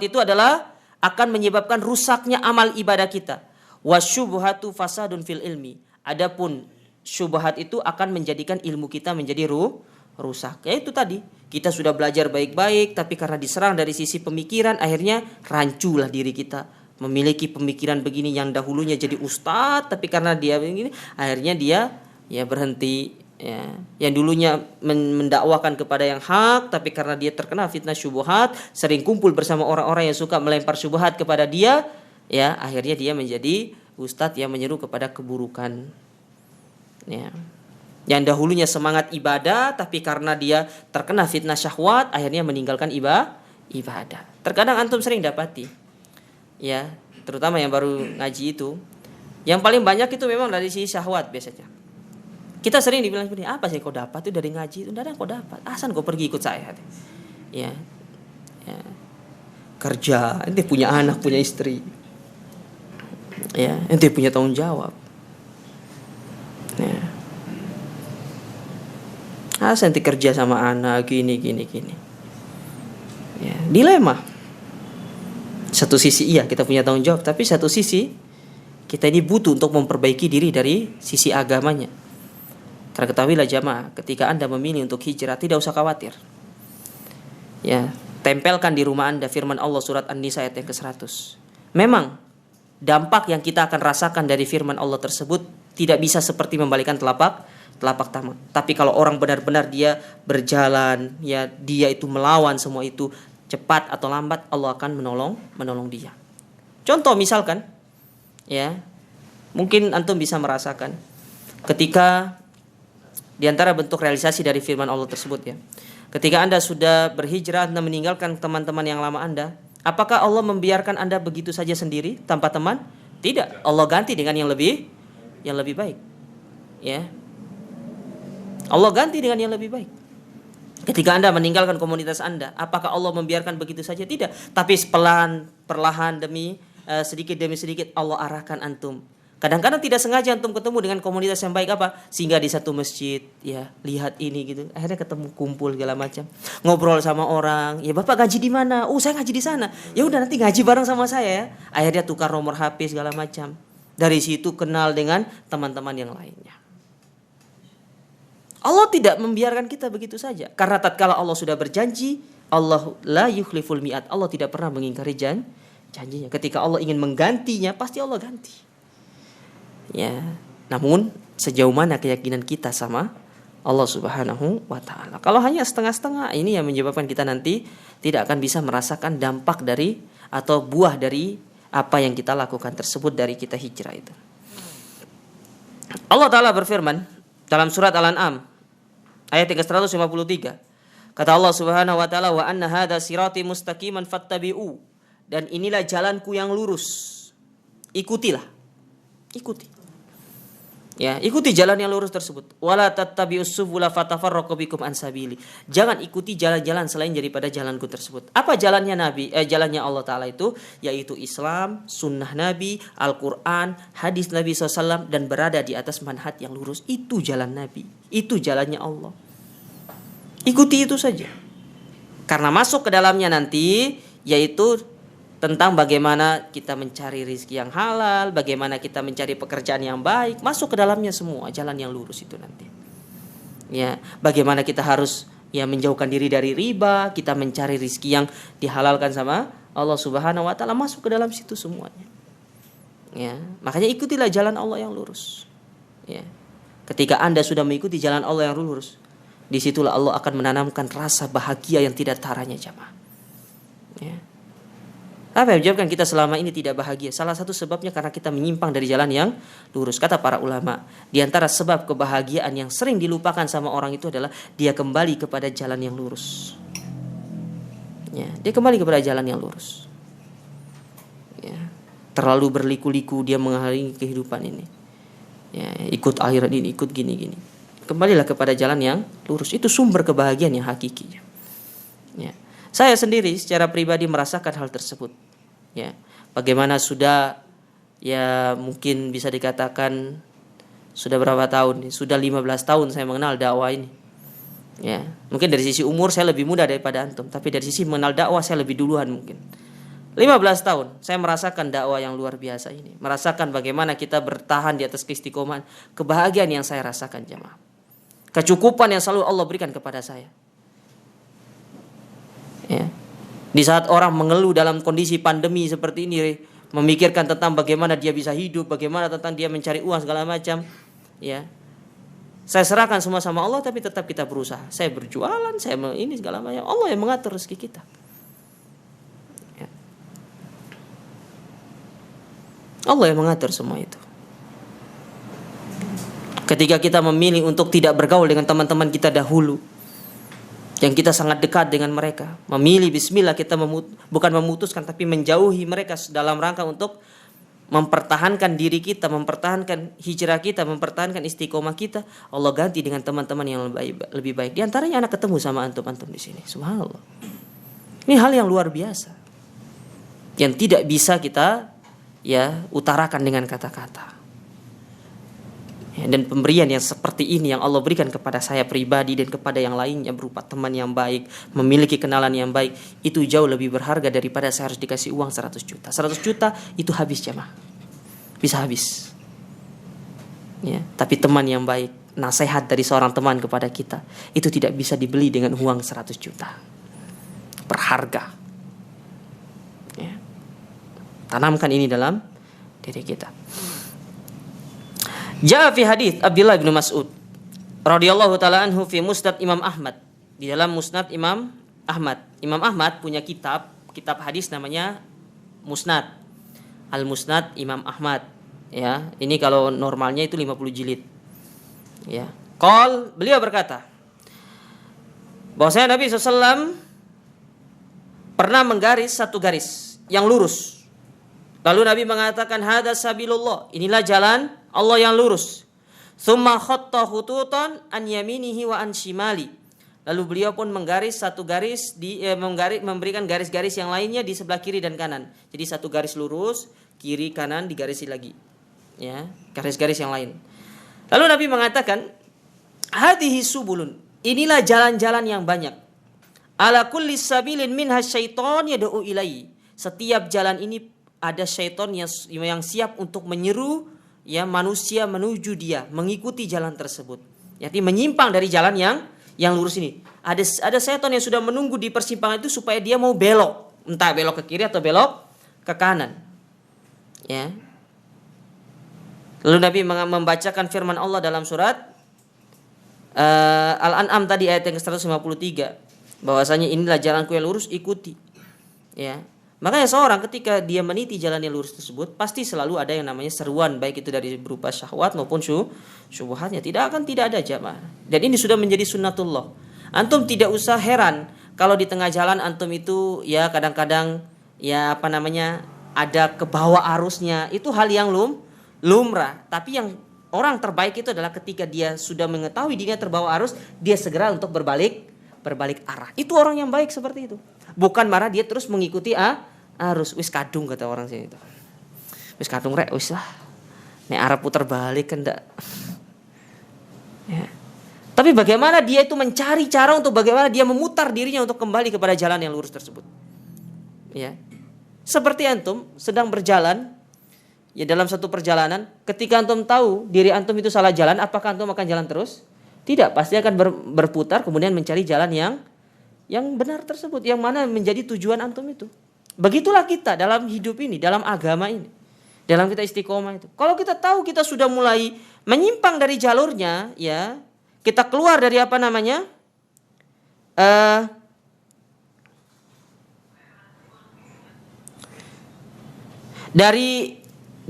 itu adalah akan menyebabkan rusaknya amal ibadah kita. Wa syubhatu fasadun fil ilmi. Adapun syubhat itu akan menjadikan ilmu kita menjadi rusak. Ya itu tadi, kita sudah belajar baik-baik, tapi karena diserang dari sisi pemikiran, akhirnya ranculah diri kita. Memiliki pemikiran begini yang dahulunya jadi ustadz, tapi karena dia begini, akhirnya dia ya berhenti. Ya. Yang dulunya mendakwakan kepada yang hak, tapi karena dia terkena fitnah syubhat, sering kumpul bersama orang-orang yang suka melempar syubhat kepada dia, ya akhirnya dia menjadi ustadz yang menyeru kepada keburukan. Ya. Yang dahulunya semangat ibadah, tapi karena dia terkena fitnah syahwat, akhirnya meninggalkan ibadah. Terkadang antum sering dapati, ya, terutama yang baru ngaji itu, yang paling banyak itu memang dari sisi syahwat biasanya. Kita sering dibilang seperti apa sih kau dapat itu dari ngaji itu, tidak ada kau dapat. Asal kau pergi ikut saya. Ya. Ya. Kerja, ente punya anak, punya istri. Ya, ente punya tanggung jawab. Ya. Asal ente kerja sama anak gini. Ya, dilema. Satu sisi iya kita punya tanggung jawab, tapi satu sisi kita ini butuh untuk memperbaiki diri dari sisi agamanya. Karena ketahuilah jamaah, ketika Anda memilih untuk hijrah, tidak usah khawatir. Ya, tempelkan di rumah Anda firman Allah surat An-Nisa ayat yang ke-100. Memang dampak yang kita akan rasakan dari firman Allah tersebut tidak bisa seperti membalikan telapak tangan. Tapi kalau orang benar-benar dia berjalan, ya dia itu melawan semua itu, cepat atau lambat Allah akan menolong dia. Contoh misalkan, ya mungkin antum bisa merasakan ketika di antara bentuk realisasi dari firman Allah tersebut, ya. Ketika Anda sudah berhijrah, Anda meninggalkan teman-teman yang lama Anda, apakah Allah membiarkan Anda begitu saja sendiri tanpa teman? Tidak. Allah ganti dengan yang lebih baik. Ya. Allah ganti dengan yang lebih baik. Ketika Anda meninggalkan komunitas Anda, apakah Allah membiarkan begitu saja? Tidak. Tapi perlahan demi sedikit demi sedikit Allah arahkan antum. Kadang-kadang tidak sengaja antum ketemu dengan komunitas yang baik apa? Sehingga di satu masjid, ya, lihat ini gitu. Akhirnya ketemu kumpul segala macam. Ngobrol sama orang, ya Bapak ngaji di mana? Oh, saya ngaji di sana. Ya udah nanti ngaji bareng sama saya ya. Akhirnya tukar nomor HP segala macam. Dari situ kenal dengan teman-teman yang lainnya. Allah tidak membiarkan kita begitu saja. Karena tatkala Allah sudah berjanji, Allah la yukhliful mi'ad. Allah tidak pernah mengingkari janjinya. Ketika Allah ingin menggantinya, pasti Allah ganti. Ya, namun sejauh mana keyakinan kita sama Allah Subhanahu wa taala. Kalau hanya setengah-setengah, ini yang menyebabkan kita nanti tidak akan bisa merasakan dampak dari atau buah dari apa yang kita lakukan tersebut dari kita hijrah itu. Allah taala berfirman dalam surat Al-An'am ayat 153. Kata Allah Subhanahu wa taala, wa anna hadza sirati mustaqiman fattabi'u, dan inilah jalanku yang lurus, ikutilah. Ikuti. Ya, ikuti jalan yang lurus tersebut. Wala tattabi'us subula fatafarraqu bikum an sabili. Jangan ikuti jalan-jalan selain daripada jalanku tersebut. Apa jalannya jalannya Allah taala itu? Yaitu Islam, sunnah Nabi, Al-Qur'an, hadis Nabi SAW, dan berada di atas manhaj yang lurus. Itu jalan Nabi. Itu jalannya Allah. Ikuti itu saja. Karena masuk ke dalamnya nanti yaitu tentang bagaimana kita mencari rezeki yang halal, bagaimana kita mencari pekerjaan yang baik, masuk ke dalamnya semua jalan yang lurus itu nanti. Ya, bagaimana kita harus menjauhkan diri dari riba, kita mencari rezeki yang dihalalkan sama Allah Subhanahu wa taala, masuk ke dalam situ semuanya. Ya, makanya ikutilah jalan Allah yang lurus. Ya. Ketika Anda sudah mengikuti jalan Allah yang lurus, disitulah Allah akan menanamkan rasa bahagia yang tidak taranya, jamaah. Ya. Apa yang menyebabkan kita selama ini tidak bahagia? Salah satu sebabnya karena kita menyimpang dari jalan yang lurus. Kata para ulama, di antara sebab kebahagiaan yang sering dilupakan sama orang itu adalah dia kembali kepada jalan yang lurus. Ya, dia kembali kepada jalan yang lurus. Ya, terlalu berliku-liku dia menghalangi kehidupan ini. Ya, ikut akhirat ini, ikut gini-gini. Kembalilah kepada jalan yang lurus. Itu sumber kebahagiaan yang hakiki. Ya. Saya sendiri secara pribadi merasakan hal tersebut. Ya, bagaimana sudah mungkin bisa dikatakan sudah berapa tahun? Sudah 15 tahun saya mengenal dakwah ini. Ya, mungkin dari sisi umur saya lebih muda daripada antum, tapi dari sisi mengenal dakwah saya lebih duluan mungkin. 15 tahun saya merasakan dakwah yang luar biasa ini. Merasakan bagaimana kita bertahan di atas keistiqomahan, kebahagiaan yang saya rasakan, jemaah. Kecukupan yang selalu Allah berikan kepada saya. Ya. Di saat orang mengeluh dalam kondisi pandemi seperti ini, memikirkan tentang bagaimana dia bisa hidup, bagaimana tentang dia mencari uang segala macam, ya. Saya serahkan semua sama Allah, tapi tetap kita berusaha. Saya berjualan, saya ini segala macam. Allah yang mengatur rezeki kita. Ya. Allah yang mengatur semua itu. Ketika kita memilih untuk tidak bergaul dengan teman-teman kita dahulu, yang kita sangat dekat dengan mereka, memilih bismillah kita bukan memutuskan tapi menjauhi mereka dalam rangka untuk mempertahankan diri kita, mempertahankan hijrah kita, mempertahankan istiqomah kita, Allah ganti dengan teman-teman yang lebih baik. Di antaranya anak ketemu sama antum-antum di sini. Subhanallah. Ini hal yang luar biasa. Yang tidak bisa kita utarakan dengan kata-kata. Dan pemberian yang seperti ini yang Allah berikan kepada saya pribadi dan kepada yang lainnya berupa teman yang baik, memiliki kenalan yang baik, itu jauh lebih berharga daripada saya harus dikasih uang 100 juta. 100 juta itu habis jemaah. Bisa habis. Ya, tapi teman yang baik, nasihat dari seorang teman kepada kita, itu tidak bisa dibeli dengan uang 100 juta. Berharga. Ya. Tanamkan ini dalam diri kita. Ja'a fi hadits Abdullah bin Mas'ud radhiyallahu taala anhu fi Musnad Imam Ahmad. Di dalam Musnad Imam Ahmad. Imam Ahmad punya kitab hadis namanya Musnad. Al-Musnad Imam Ahmad. Ya, ini kalau normalnya itu 50 jilid. Ya. Beliau berkata bahwasanya Nabi SAW pernah menggaris satu garis yang lurus. Lalu Nabi mengatakan hada sabilullah, inilah jalan Allah yang lurus. Tsumma khatta khututan an yaminihi wa an shimali. Lalu beliau pun menggaris satu garis memberikan garis-garis yang lainnya di sebelah kiri dan kanan. Jadi satu garis lurus, kiri kanan digarisi lagi. Ya, garis-garis yang lain. Lalu Nabi mengatakan hadhihi subulun. Inilah jalan-jalan yang banyak. Ala kulli sabilin minha syaiton yad'u ilaihi. Setiap jalan ini ada syaitan yang siap untuk menyeru manusia menuju dia, mengikuti jalan tersebut. Jadi menyimpang dari jalan yang lurus ini. Ada syaitan yang sudah menunggu di persimpangan itu supaya dia mau belok, entah belok ke kiri atau belok ke kanan. Ya. Lalu Nabi membacakan firman Allah dalam surat Al-An'am tadi ayat yang ke-153, bahwasanya inilah jalanku yang lurus, ikuti. Ya. Makanya seorang ketika dia meniti jalan yang lurus tersebut, pasti selalu ada yang namanya seruan, baik itu dari berupa syahwat maupun syubhatnya. Tidak ada jamaah. Dan ini sudah menjadi sunnatullah. Antum tidak usah heran kalau di tengah jalan antum itu kadang-kadang ada kebawa arusnya. Itu hal yang lumrah. Tapi yang orang terbaik itu adalah ketika dia sudah mengetahui dirinya terbawa arus, dia segera untuk berbalik arah. Itu orang yang baik seperti itu. Bukan marah dia terus mengikuti arus. Wis kadung kata orang sini itu. Wis kadung rek wis lah. Nek arah putar balik kan ndak. Ya. Tapi bagaimana dia itu mencari cara untuk bagaimana dia memutar dirinya untuk kembali kepada jalan yang lurus tersebut. Ya. Seperti antum sedang berjalan dalam satu perjalanan, ketika antum tahu diri antum itu salah jalan, apakah antum akan jalan terus? Tidak, pasti akan berputar kemudian mencari jalan yang benar tersebut, yang mana menjadi tujuan antum itu. Begitulah kita dalam hidup ini, dalam agama ini, dalam kita istiqomah itu. Kalau kita tahu kita sudah mulai menyimpang dari jalurnya, kita keluar dari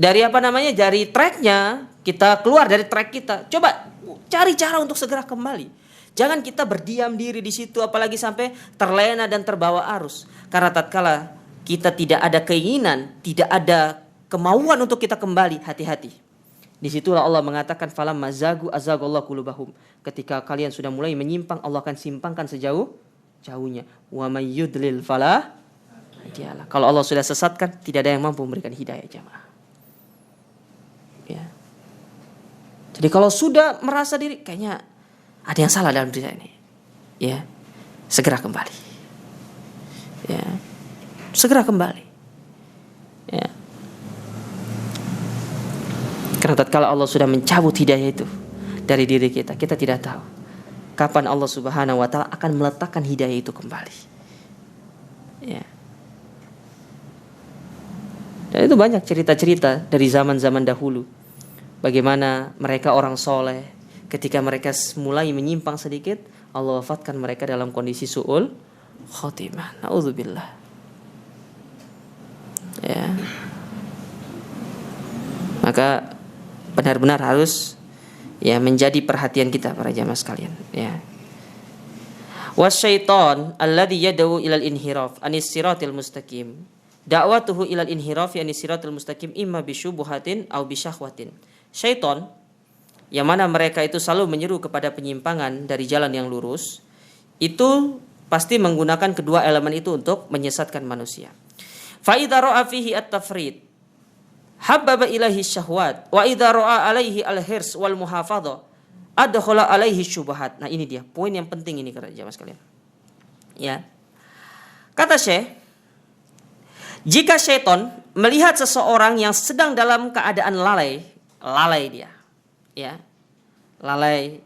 dari tracknya, kita keluar dari track kita. Coba cari cara untuk segera kembali. Jangan kita berdiam diri di situ apalagi sampai terlena dan terbawa arus. Karena tatkala kita tidak ada keinginan, tidak ada kemauan untuk kita kembali, hati-hati. Disitulah Allah mengatakan falam mazagu azagallahu qulubahum. Ketika kalian sudah mulai menyimpang, Allah akan simpangkan sejauh-jauhnya. Wa may yudlil falah hadiyalah. Kalau Allah sudah sesatkan, tidak ada yang mampu memberikan hidayah, jamaah. Ya. Jadi kalau sudah merasa diri kayaknya ada yang salah dalam diri ini, segera kembali. Segera kembali. Karena tatkala Allah sudah mencabut hidayah itu dari diri kita, kita tidak tahu kapan Allah Subhanahu wa taala akan meletakkan hidayah itu kembali. Dan itu banyak cerita-cerita dari zaman-zaman dahulu. Bagaimana mereka orang soleh, ketika mereka mulai menyimpang sedikit, Allah wafatkan mereka dalam kondisi su'ul khotimah. Na'udzubillah. Maka benar-benar harus menjadi perhatian kita para jamaah sekalian. Wasyaiton alladzi yad'u ilal inhiraf anis siratil mustaqim. da'watuhu ilal inhirafi anis siratal mustaqim imma bisyubuhatin au bisyahwatin. Syaitan yang mana mereka itu selalu menyeru kepada penyimpangan dari jalan yang lurus, itu pasti menggunakan kedua elemen itu untuk menyesatkan manusia. Fa idza ra'a fihi at-tafrid habbaba ilahi syahwat wa idza ra'a alaihi al-hirs wal muhafadhah adkhala alaihi syubhat. Nah, ini dia poin yang penting ini jemaah sekalian. Ya. Kata Syekh, jika syaitan melihat seseorang yang sedang dalam keadaan lalai dia, ya, lalai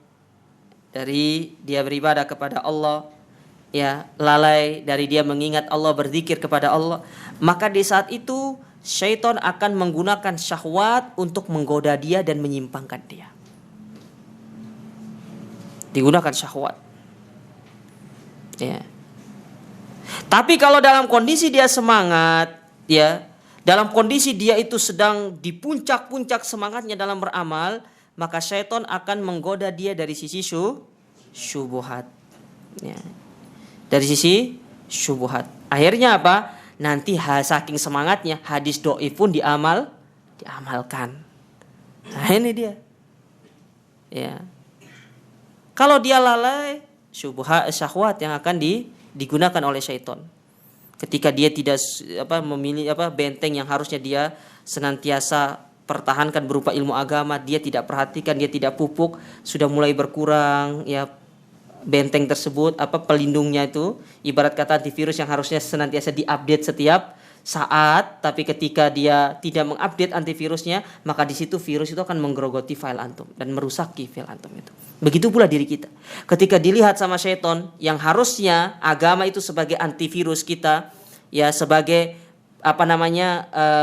dari dia beribadah kepada Allah, ya, lalai dari dia mengingat Allah, berzikir kepada Allah, maka di saat itu syaitan akan menggunakan syahwat untuk menggoda dia dan menyimpangkan dia. Digunakan syahwat, ya. Tapi kalau dalam kondisi dia semangat, ya, dalam kondisi dia itu sedang di puncak-puncak semangatnya dalam beramal, maka syaitan akan menggoda dia dari sisi syubhat, ya. Dari sisi syubhat. Akhirnya apa? Nanti saking semangatnya hadis dhaif pun diamalkan. Nah, ini dia. Ya. Kalau dia lalai, syahwat yang akan digunakan oleh syaitan. Ketika dia tidak memilih benteng yang harusnya dia senantiasa pertahankan berupa ilmu agama, dia tidak perhatikan, dia tidak pupuk, sudah mulai berkurang, ya, benteng tersebut, pelindungnya itu, ibarat kata antivirus yang harusnya senantiasa diupdate setiap saat, tapi ketika dia tidak mengupdate antivirusnya, maka di situ virus itu akan menggerogoti file antum dan merusaki file antum itu. Begitu pula diri kita. Ketika dilihat sama syaitan yang harusnya agama itu sebagai antivirus kita, ya, sebagai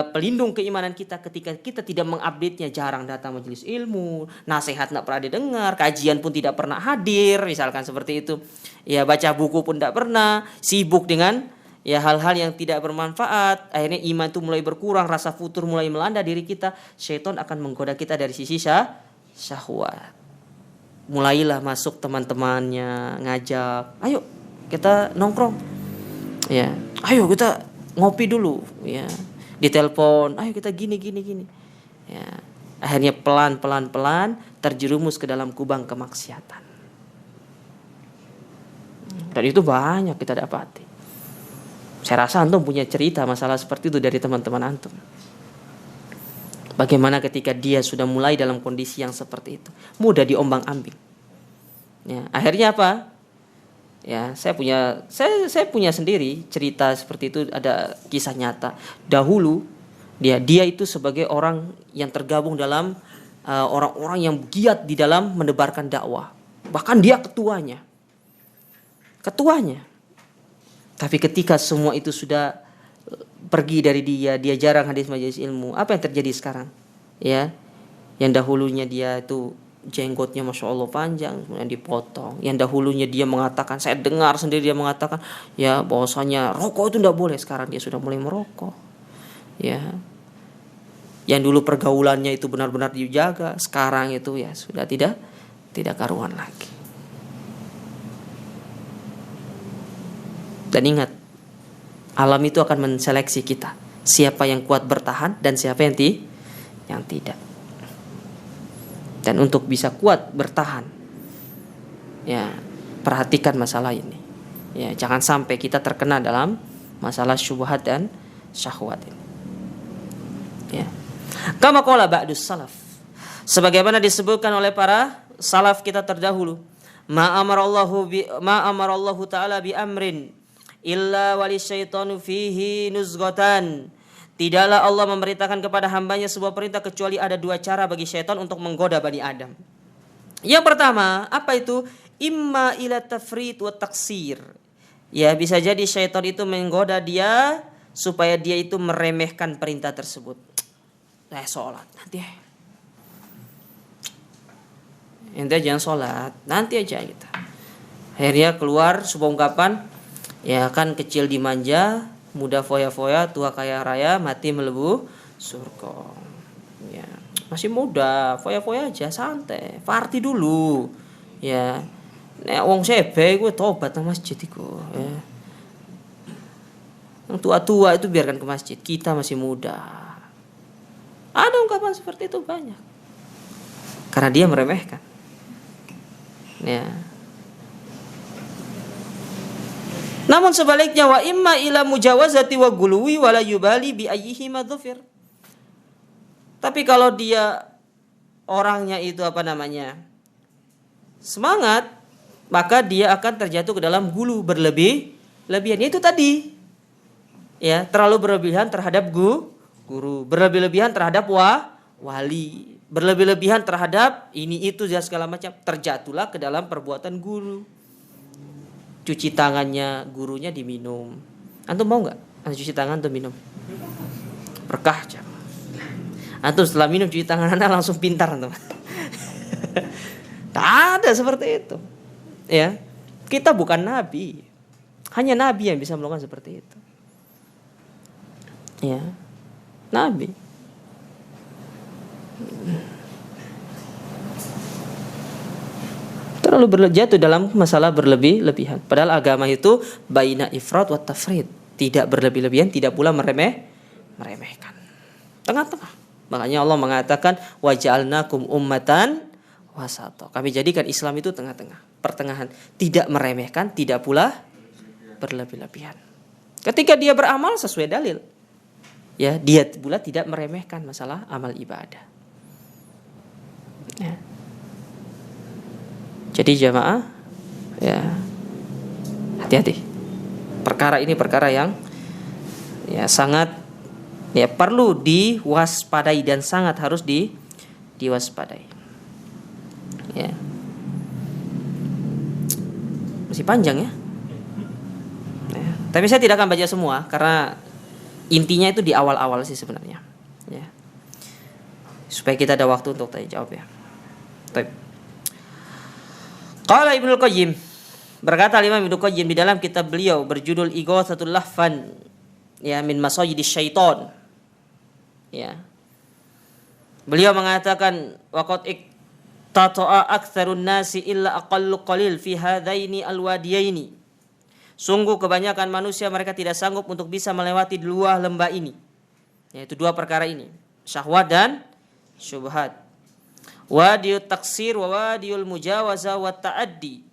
pelindung keimanan kita, ketika kita tidak mengupdate-nya, jarang datang majelis ilmu, nasihat tidak pernah didengar, kajian pun tidak pernah hadir, misalkan seperti itu. Ya, baca buku pun tidak pernah, sibuk dengan ya hal-hal yang tidak bermanfaat, akhirnya iman itu mulai berkurang, rasa futur mulai melanda diri kita, syaitan akan menggoda kita dari sisi syahwat. Mulailah masuk teman-temannya ngajak, ayo kita nongkrong, ya, ayo kita ngopi dulu, ya, ditelepon, ayo kita gini, ya. Akhirnya pelan terjerumus ke dalam kubang kemaksiatan. Dan itu banyak kita dapati. Saya rasa antum punya cerita masalah seperti itu dari teman-teman antum. Bagaimana ketika dia sudah mulai dalam kondisi yang seperti itu, mudah diombang-ambing. Ya, akhirnya apa? Ya, saya punya sendiri cerita seperti itu, ada kisah nyata. Dahulu dia itu sebagai orang yang tergabung dalam orang-orang yang giat di dalam menebarkan dakwah. Bahkan dia ketuanya. Tapi ketika semua itu sudah pergi dari dia jarang hadir majelis ilmu. Apa yang terjadi sekarang? Ya, yang dahulunya dia itu jenggotnya masya Allah panjang, kemudian dipotong. Yang dahulunya dia mengatakan, saya dengar sendiri dia mengatakan, ya, bahwasanya rokok itu tidak boleh. Sekarang dia sudah mulai merokok. Ya, yang dulu pergaulannya itu benar-benar dijaga, sekarang itu ya sudah tidak karuan lagi. Dan ingat, alam itu akan menseleksi kita, siapa yang kuat bertahan dan siapa yang tidak. Dan untuk bisa kuat bertahan, ya, perhatikan masalah ini. Ya, jangan sampai kita terkena dalam masalah syubhat dan syahwat ini. Ya. Kama qala ba'dus salaf. Sebagaimana disebutkan oleh para salaf kita terdahulu, ma amarallahu ta'ala bi amrin illa walisyaitanu fihi nuzghatan. Tidaklah Allah memerintahkan kepada hambanya sebuah perintah kecuali ada dua cara bagi syaitan untuk menggoda Bani Adam. Yang pertama, apa itu? Imma ila tafrit wa taksir. Ya, bisa jadi syaitan itu menggoda dia supaya dia itu meremehkan perintah tersebut. Sholat nanti. Ente jangan sholat, nanti aja kita. Akhirnya keluar sebuah ungkapan, ya kan, kecil dimanja, muda foya-foya, tua kaya raya, mati melebu surga. Ya, masih muda, foya-foya aja, santai, party dulu. Ya, nek wong sebe gue tobat nang masjid iku, ya. Yang tua-tua itu biarkan ke masjid, kita masih muda. Ada ungkapan seperti itu banyak. Karena dia meremehkan. Ya. Namun sebaliknya wa imma ila mujawazati wa guluwi wala yubali bi ayyihi madzufir. Tapi kalau dia orangnya itu semangat, maka dia akan terjatuh ke dalam gulu, berlebihan. Itu tadi. Ya, terlalu berlebihan terhadap guru, berlebihan terhadap wali, berlebihan terhadap ini itu dan segala macam, terjatuhlah ke dalam perbuatan guru. Cuci tangannya gurunya diminum. Antum mau enggak? Antum cuci tangan antum minum. Berkah, Cak. Antum setelah minum cuci tangan Anda langsung pintar antum. Tak ada seperti itu. Ya. Kita bukan nabi. Hanya nabi yang bisa melakukan seperti itu. Ya. Nabi. Terlalu jatuh dalam masalah berlebihan. Padahal agama itu baina ifrat wa tafrid. Tidak berlebih-lebihan, tidak pula meremehkan. Tengah-tengah. Makanya Allah mengatakan waja'alnakum ummatan wasata. Kami jadikan Islam itu tengah-tengah, pertengahan, tidak meremehkan, tidak pula berlebih-lebihan. Ketika dia beramal sesuai dalil, ya, dia pula tidak meremehkan masalah amal ibadah. Ya. Jadi jamaah, ya, hati-hati. Perkara ini perkara yang ya sangat ya perlu diwaspadai dan sangat harus diwaspadai. Ya. Masih panjang ya. Ya. Tapi saya tidak akan baca semua karena intinya itu di awal-awal sih sebenarnya. Ya. Supaya kita ada waktu untuk tanya jawab ya. Baik. Qala Ibnu Qayyim, berkata Imam Ibnu Qayyim di dalam kitab beliau berjudul Ighatsatul Lahfan, ya, min masayidis syaitan. Ya. Beliau mengatakan waqad iktata'a aktsarun nasi illa aqallu qalil fi hadaini alwadiyaini. Sungguh kebanyakan manusia mereka tidak sanggup untuk bisa melewati dua lembah ini. Yaitu dua perkara ini, syahwat dan syubhat. Wadiyut taksir wa wadiyul mujawaza wa ta'addi,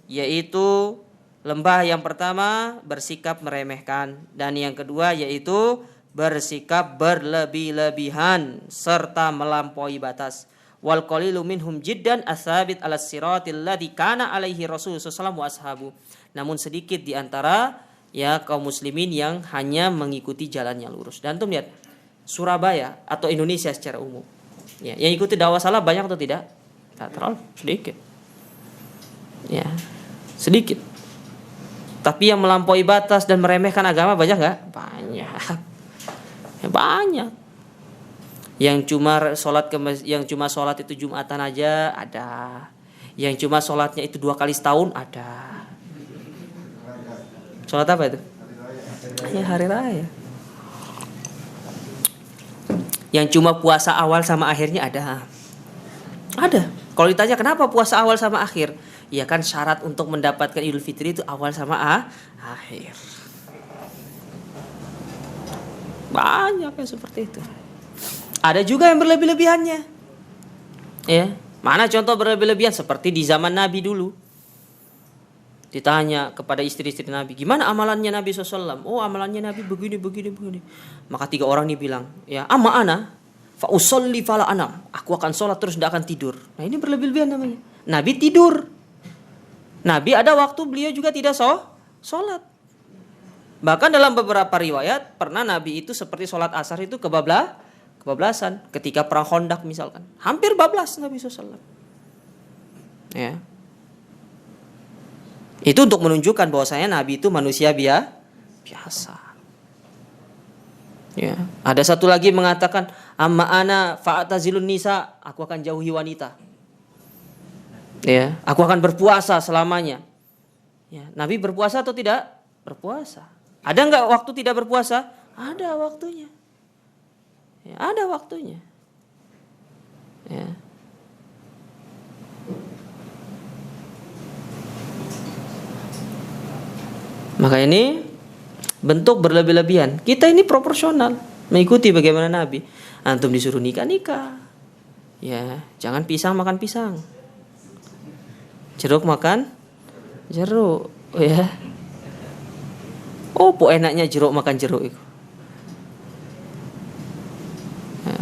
yaitu lembah yang pertama bersikap meremehkan dan yang kedua yaitu bersikap berlebih-lebihan serta melampaui batas. Wal qalilu minhum jiddan asabit ala siratil ladzi kana alaihi Rasulullah sallallahu alaihi wasallam. Namun sedikit di antara ya kaum muslimin yang hanya mengikuti jalan yang lurus. Dan tuh lihat Surabaya atau Indonesia secara umum. Ya, yang ikuti dakwah salah banyak atau tidak? Tak terlalu, sedikit. Ya, sedikit. Tapi yang melampaui batas dan meremehkan agama banyak enggak? Banyak. Ya, banyak. Yang cuma sholat itu Jumatan aja ada. Yang cuma sholatnya itu 2 kali setahun ada. Sholat apa itu? Ya, hari raya. Yang cuma puasa awal sama akhirnya ada. Ada. Kalau ditanya kenapa puasa awal sama akhir? Ya kan syarat untuk mendapatkan Idul Fitri itu awal sama akhir. Banyak yang seperti itu. Ada juga yang berlebih-lebihannya. Ya, mana contoh berlebih-lebihan seperti di zaman Nabi dulu. Ditanya kepada istri-istri Nabi, gimana amalannya Nabi SAW? Oh, amalannya Nabi begini. Maka 3 orang ini bilang, ya amma ana fa usolli fala anam. Aku akan sholat terus tidak akan tidur. Nah, ini berlebih-lebihan namanya. Nabi tidur. Nabi ada waktu beliau juga tidak sholat. Bahkan dalam beberapa riwayat pernah Nabi itu seperti sholat asar itu kebablasan ketika perang Khandaq misalkan. Hampir bablas Nabi SAW. Ya. Itu untuk menunjukkan bahwasanya Nabi itu manusia biasa. Ya, ada satu lagi mengatakan amma ana fa'tazilun nisa, aku akan jauhi wanita. Ya, aku akan berpuasa selamanya. Ya, Nabi berpuasa atau tidak? Berpuasa. Ada enggak waktu tidak berpuasa? Ada waktunya. Ya, ada waktunya. Ya. Maka ini bentuk berlebih-lebihan. Kita ini proporsional, mengikuti bagaimana Nabi. Antum disuruh nikah. Ya, jangan pisang makan pisang. Jeruk makan jeruk, ya. Oh, enaknya jeruk makan jeruk itu. Ya.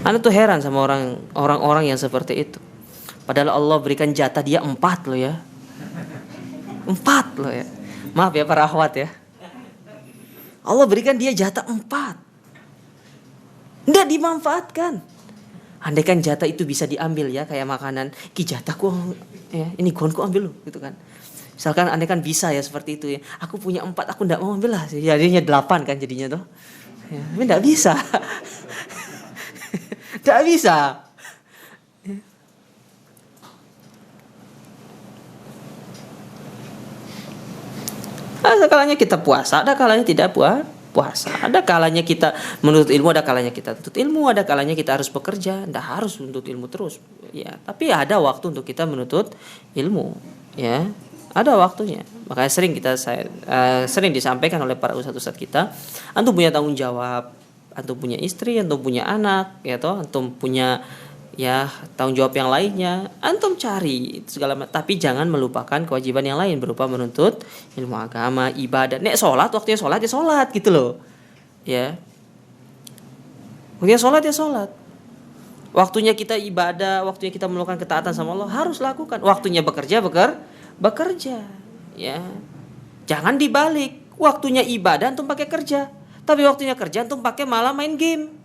Anda tuh heran sama orang-orang yang seperti itu. Padahal Allah berikan jatah dia 4 loh ya. 4 loh ya. Maaf ya para akhwat ya. Allah berikan dia jatah 4. Nggak dimanfaatkan. Andai kan jatah itu bisa diambil ya, kayak makanan, ki jatahku ya, ini gonku ambil loh gitu kan. Misalkan andai kan bisa ya seperti itu ya. Aku punya 4, aku nggak mau ambil lah. Jadinya 8 kan jadinya tuh. Ya, tapi nggak bisa. Nggak bisa. Ada kalanya kita puasa, ada kalanya tidak puasa. Ada kalanya kita menuntut ilmu, ada kalanya kita tuntut ilmu, ada kalanya kita harus bekerja. Tidak harus menuntut ilmu terus, ya. Tapi ada waktu untuk kita menuntut ilmu, ya. Ada waktunya. Makanya sering disampaikan oleh para ustadz kita, antum punya tanggung jawab, antum punya istri, antum punya anak, ya toh, antum punya ya tanggung jawab yang lainnya, antum cari segala macam, tapi jangan melupakan kewajiban yang lain berupa menuntut ilmu agama, ibadah. Nek sholat, waktunya sholat ya sholat gitu loh, ya. Waktunya sholat ya sholat. Waktunya kita ibadah, waktunya kita melakukan ketaatan sama Allah harus lakukan. Waktunya bekerja, bekerja, ya. Jangan dibalik. Waktunya ibadah antum pakai kerja, tapi waktunya kerja antum pakai malah main game.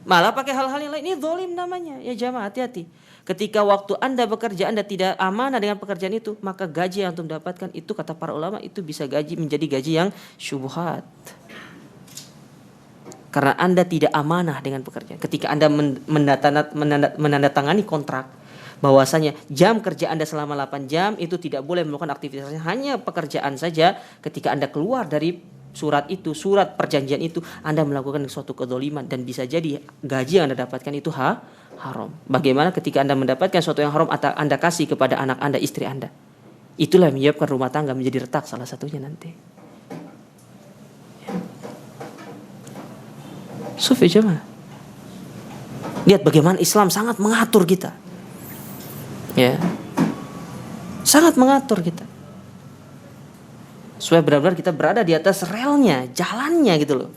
Malah pakai hal-hal yang lain. Ini zalim namanya. Ya jamaah, hati-hati. Ketika waktu Anda bekerja, Anda tidak amanah dengan pekerjaan itu, maka gaji yang antum dapatkan itu, kata para ulama, itu bisa menjadi gaji yang syubhat. Karena Anda tidak amanah dengan pekerjaan. Ketika Anda menandatangani kontrak, bahwasanya jam kerja Anda selama 8 jam itu tidak boleh melakukan aktivitasnya, hanya pekerjaan saja. Ketika Anda keluar dari surat perjanjian itu, Anda melakukan suatu kezaliman, dan bisa jadi gaji yang Anda dapatkan itu haram. Bagaimana ketika Anda mendapatkan sesuatu yang haram atau Anda kasih kepada anak Anda, istri Anda? Itulah yang menyebabkan rumah tangga menjadi retak salah satunya nanti. Sufi jemaah. Lihat bagaimana Islam sangat mengatur kita. Ya. Sangat mengatur kita. Supaya benar-benar kita berada di atas relnya, jalannya gitu loh.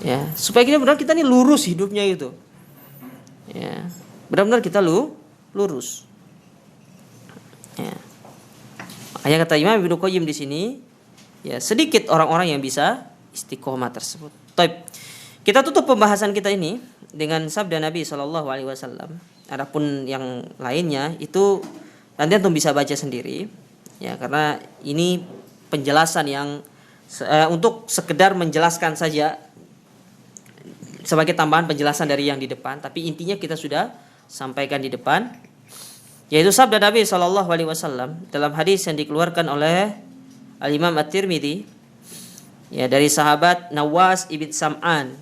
Ya, supaya kita benar kita ini lurus hidupnya gitu. Ya, benar-benar kita lurus. Ya. Makanya kata Imam Ibnu Qayyim di sini, ya sedikit orang-orang yang bisa istiqomah tersebut. Taib. Kita tutup pembahasan kita ini dengan sabda Nabi SAW. Adapun yang lainnya itu nanti antum bisa baca sendiri. Ya, karena ini penjelasan yang untuk sekedar menjelaskan saja sebagai tambahan penjelasan dari yang di depan, tapi intinya kita sudah sampaikan di depan, yaitu sabda Nabi SAW dalam hadis yang dikeluarkan oleh Al-Imam At-Tirmidzi, ya, dari sahabat Nawas ibn Sam'an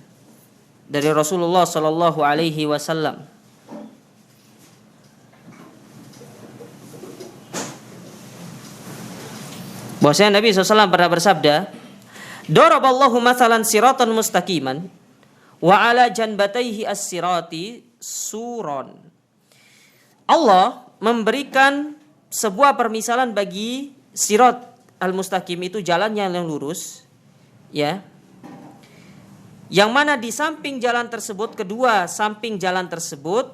dari Rasulullah SAW. Bahwasanya Nabi SAW pernah bersabda, "Daraballahu mathalan siratan mustaqiman wa ala janbatayhi as-sirati suron." Allah memberikan sebuah permisalan bagi sirat al-mustaqim, itu jalannya yang lurus, ya. Yang mana di samping jalan tersebut, kedua samping jalan tersebut,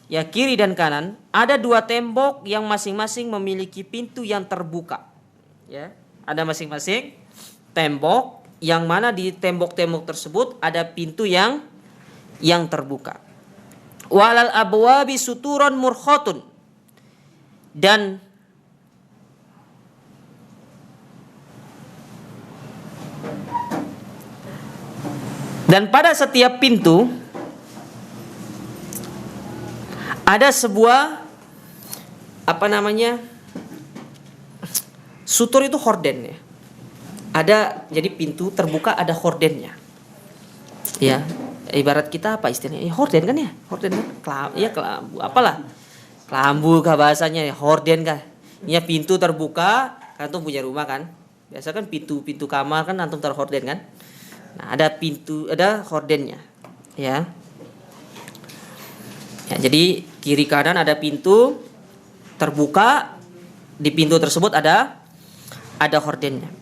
ya kiri dan kanan, ada 2 tembok yang masing-masing memiliki pintu yang terbuka. Ya, ada masing-masing tembok yang mana di tembok-tembok tersebut ada pintu yang terbuka. Walal abwabi suturon murkhatun, dan pada setiap pintu ada sebuah sutur, itu horden ya. Ada, jadi pintu terbuka ada hordennya. Ya, ibarat kita apa istilahnya? Horden kan ya? Horden kan? Kelambu, apalah? Kelambu kah bahasanya? Horden kah? Ini pintu terbuka, kan tuh punya rumah kan? Biasa kan pintu kamar kan antum taruh horden kan. Nah, ada hordennya, ya. Ya, jadi kiri kanan ada pintu terbuka, di pintu tersebut ada hordennya.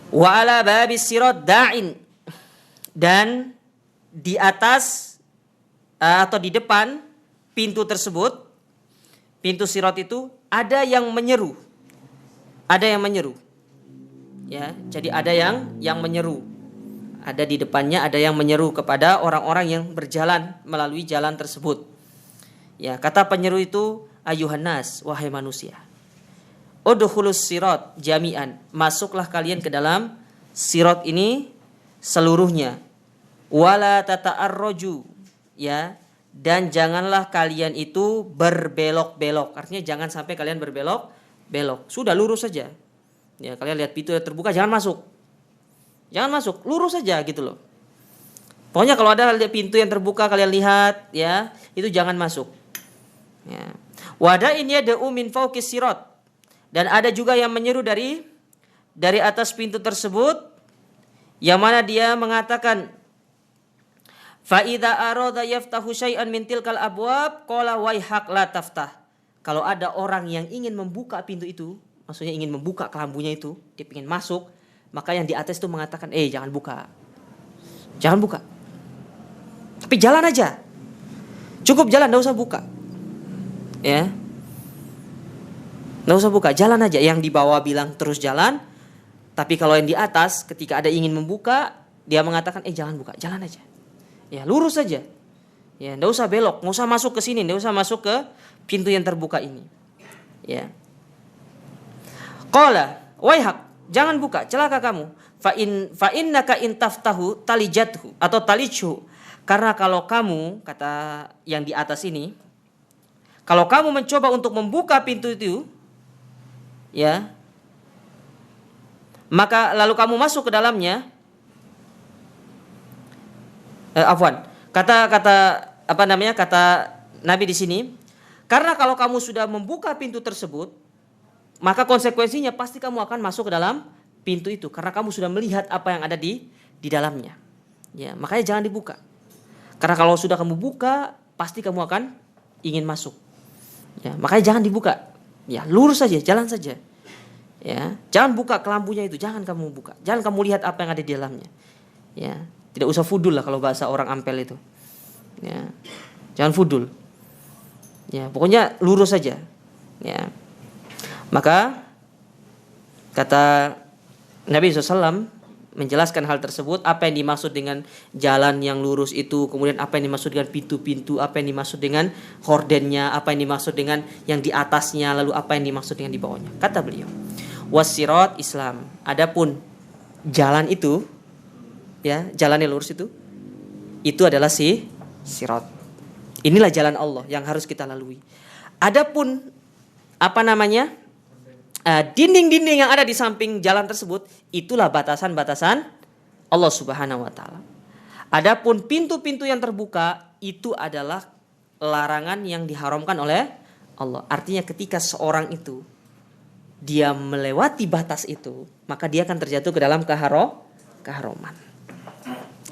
Wa ala babis sirat da'in, dan di atas atau di depan pintu tersebut, pintu sirat itu ada yang menyeru. Ya, jadi ada yang menyeru. Ada di depannya ada yang menyeru kepada orang-orang yang berjalan melalui jalan tersebut. Ya, kata penyeru itu, ayuhan nas, wahai manusia. Udkhulus sirat jami'an, masuklah kalian ke dalam sirat ini seluruhnya. Wala tata'arraju, ya, dan janganlah kalian itu berbelok-belok. Artinya jangan sampai kalian berbelok-belok. Sudah lurus saja. Ya, kalian lihat pintu terbuka, jangan masuk. Jangan masuk, lurus saja gitu loh. Pokoknya kalau ada pintu yang terbuka kalian lihat, ya, itu jangan masuk. Ya. Wadain yad'u min fawqis sirat, dan ada juga yang menyeru dari atas pintu tersebut, yang mana dia mengatakan, fa idza arada yaftahu syai'an min tilkal abwab qala waihak la taftah. Kalau ada orang yang ingin membuka pintu itu, maksudnya ingin membuka kelambunya itu, dia ingin masuk, maka yang di atas itu mengatakan, jangan buka. Jangan buka. Tapi jalan aja. Cukup jalan, enggak usah buka. Ya. Enggak usah buka, jalan aja. Yang di bawah bilang terus jalan. Tapi kalau yang di atas ketika ada ingin membuka, dia mengatakan, jangan buka, jalan aja. Ya, lurus saja. Ya, enggak usah belok, enggak usah masuk ke sini, enggak usah masuk ke pintu yang terbuka ini. Ya. Qala, waihak, jangan buka, celaka kamu. Fa innaka in taftahu talijathu atau talijhu. Karena kalau kamu, kata yang di atas ini, kalau kamu mencoba untuk membuka pintu itu, ya, maka lalu kamu masuk ke dalamnya. Kata Nabi di sini, karena kalau kamu sudah membuka pintu tersebut, maka konsekuensinya pasti kamu akan masuk ke dalam pintu itu karena kamu sudah melihat apa yang ada di dalamnya. Ya, makanya jangan dibuka. Karena kalau sudah kamu buka, pasti kamu akan ingin masuk. Ya, makanya jangan dibuka. Ya, lurus saja, jalan saja. Ya, jangan buka kelambunya itu, jangan kamu buka. Jangan kamu lihat apa yang ada di dalamnya. Ya, tidak usah fudul lah kalau bahasa orang Ampel itu. Ya, jangan fudul. Ya, pokoknya lurus saja. Ya. Maka kata Nabi SAW menjelaskan hal tersebut, apa yang dimaksud dengan jalan yang lurus itu, kemudian apa yang dimaksud dengan pintu-pintu, apa yang dimaksud dengan hordennya, apa yang dimaksud dengan yang di atasnya, lalu apa yang dimaksud dengan di bawahnya. Kata beliau, wasirat Islam. Adapun jalan itu, ya, jalan yang lurus itu adalah sirat. Inilah jalan Allah yang harus kita lalui. Adapun dinding-dinding yang ada di samping jalan tersebut, itulah batasan-batasan Allah Subhanahu wa taala. Adapun pintu-pintu yang terbuka itu adalah larangan yang diharamkan oleh Allah. Artinya ketika seorang itu dia melewati batas itu, maka dia akan terjatuh ke dalam keharaman.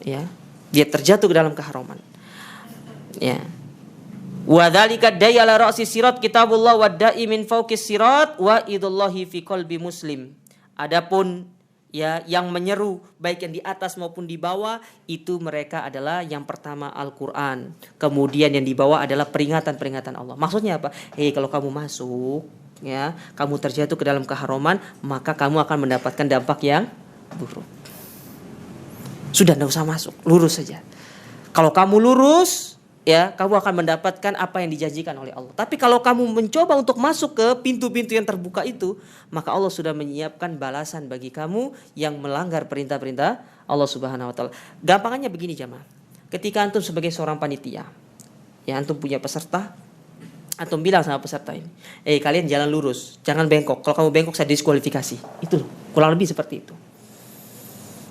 Ya, dia terjatuh ke dalam keharaman. Ya. Wa dzalika dayala ra'si sirat kitabullah wa da'i min fawqis sirat wa idullahi fi qalbi muslim. Adapun ya yang menyeru baik yang di atas maupun di bawah itu mereka adalah yang pertama Al-Qur'an. Kemudian yang di bawah adalah peringatan-peringatan Allah. Maksudnya apa? Kalau kamu masuk, ya, kamu terjatuh ke dalam keharaman, maka kamu akan mendapatkan dampak yang buruk. Sudah, enggak usah masuk, lurus saja. Kalau kamu lurus, ya, kamu akan mendapatkan apa yang dijanjikan oleh Allah. Tapi kalau kamu mencoba untuk masuk ke pintu-pintu yang terbuka itu, maka Allah sudah menyiapkan balasan bagi kamu yang melanggar perintah-perintah Allah Subhanahu wa taala. Gampangannya begini jamaah. Ketika antum sebagai seorang panitia, ya, antum punya peserta, antum bilang sama peserta ini, kalian jalan lurus, jangan bengkok. Kalau kamu bengkok saya diskualifikasi. Itu kurang lebih seperti itu.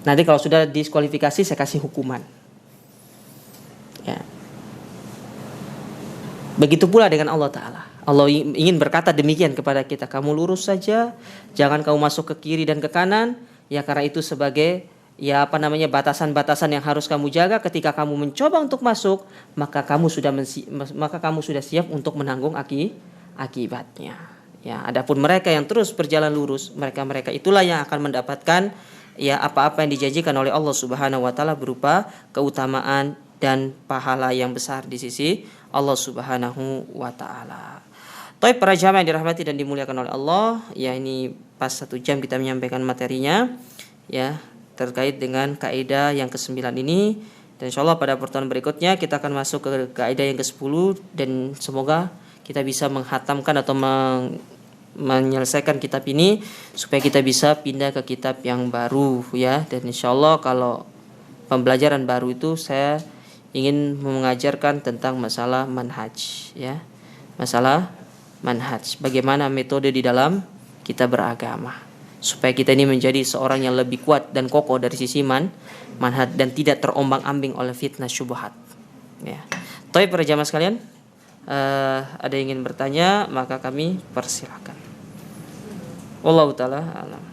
Nanti kalau sudah diskualifikasi saya kasih hukuman. Ya. Begitu pula dengan Allah Ta'ala. Allah ingin berkata demikian kepada kita, kamu lurus saja, jangan kamu masuk ke kiri dan ke kanan, ya karena itu sebagai batasan-batasan yang harus kamu jaga. Ketika kamu mencoba untuk masuk, maka kamu sudah siap untuk menanggung akibatnya. Ya, adapun mereka yang terus berjalan lurus, mereka itulah yang akan mendapatkan ya apa-apa yang dijanjikan oleh Allah Subhanahu wa taala berupa keutamaan dan pahala yang besar di sisi Allah Subhanahu wa taala. Baik para jamaah yang dirahmati dan dimuliakan oleh Allah, ya ini pas 1 jam kita menyampaikan materinya ya terkait dengan kaidah yang ke-9 ini, dan insyaallah pada pertemuan berikutnya kita akan masuk ke kaidah yang ke-10 dan semoga kita bisa menghatamkan atau menyelesaikan kitab ini supaya kita bisa pindah ke kitab yang baru ya. Dan insyaallah kalau pembelajaran baru itu saya ingin mengajarkan tentang masalah manhaj ya. Masalah manhaj, bagaimana metode di dalam kita beragama supaya kita ini menjadi seorang yang lebih kuat dan kokoh dari sisi manhaj dan tidak terombang-ambing oleh fitnah syubhat ya. Baik para jamaah sekalian, ada yang ingin bertanya maka kami persilakan. Wallahu taala alam.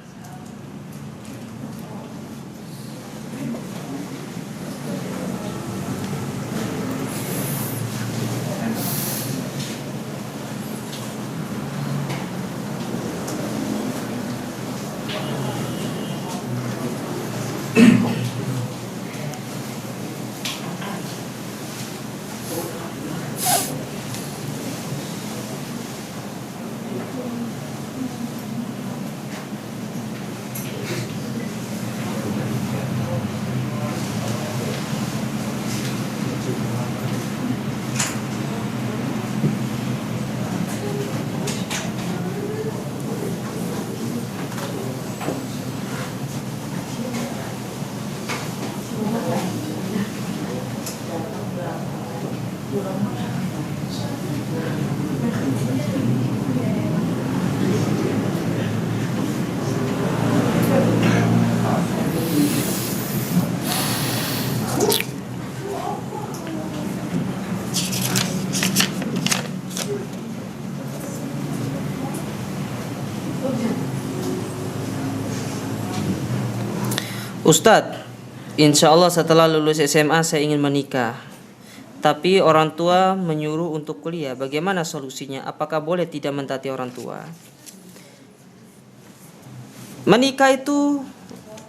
Ustadz, insya Allah setelah lulus SMA saya ingin menikah, tapi orang tua menyuruh untuk kuliah. Bagaimana solusinya? Apakah boleh tidak mentaati orang tua? Menikah itu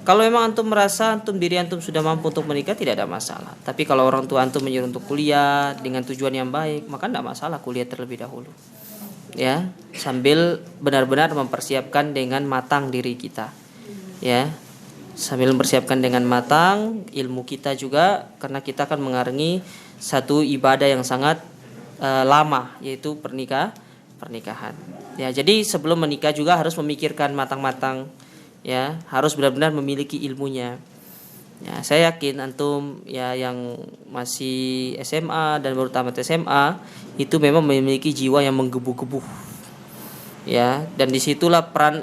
kalau memang antum merasa diri antum sudah mampu untuk menikah, tidak ada masalah. Tapi kalau orang tua antum menyuruh untuk kuliah dengan tujuan yang baik, maka tidak masalah kuliah terlebih dahulu. Ya, sambil benar-benar mempersiapkan dengan matang diri kita. Ya. Sambil mempersiapkan dengan matang ilmu kita juga, karena kita akan mengarungi satu ibadah yang sangat lama, yaitu pernikahan. Ya, jadi sebelum menikah juga harus memikirkan matang-matang, ya, harus benar-benar memiliki ilmunya. Ya, saya yakin antum ya yang masih SMA dan baru tamat SMA itu memang memiliki jiwa yang menggebu-gebu. Ya, dan disitulah peran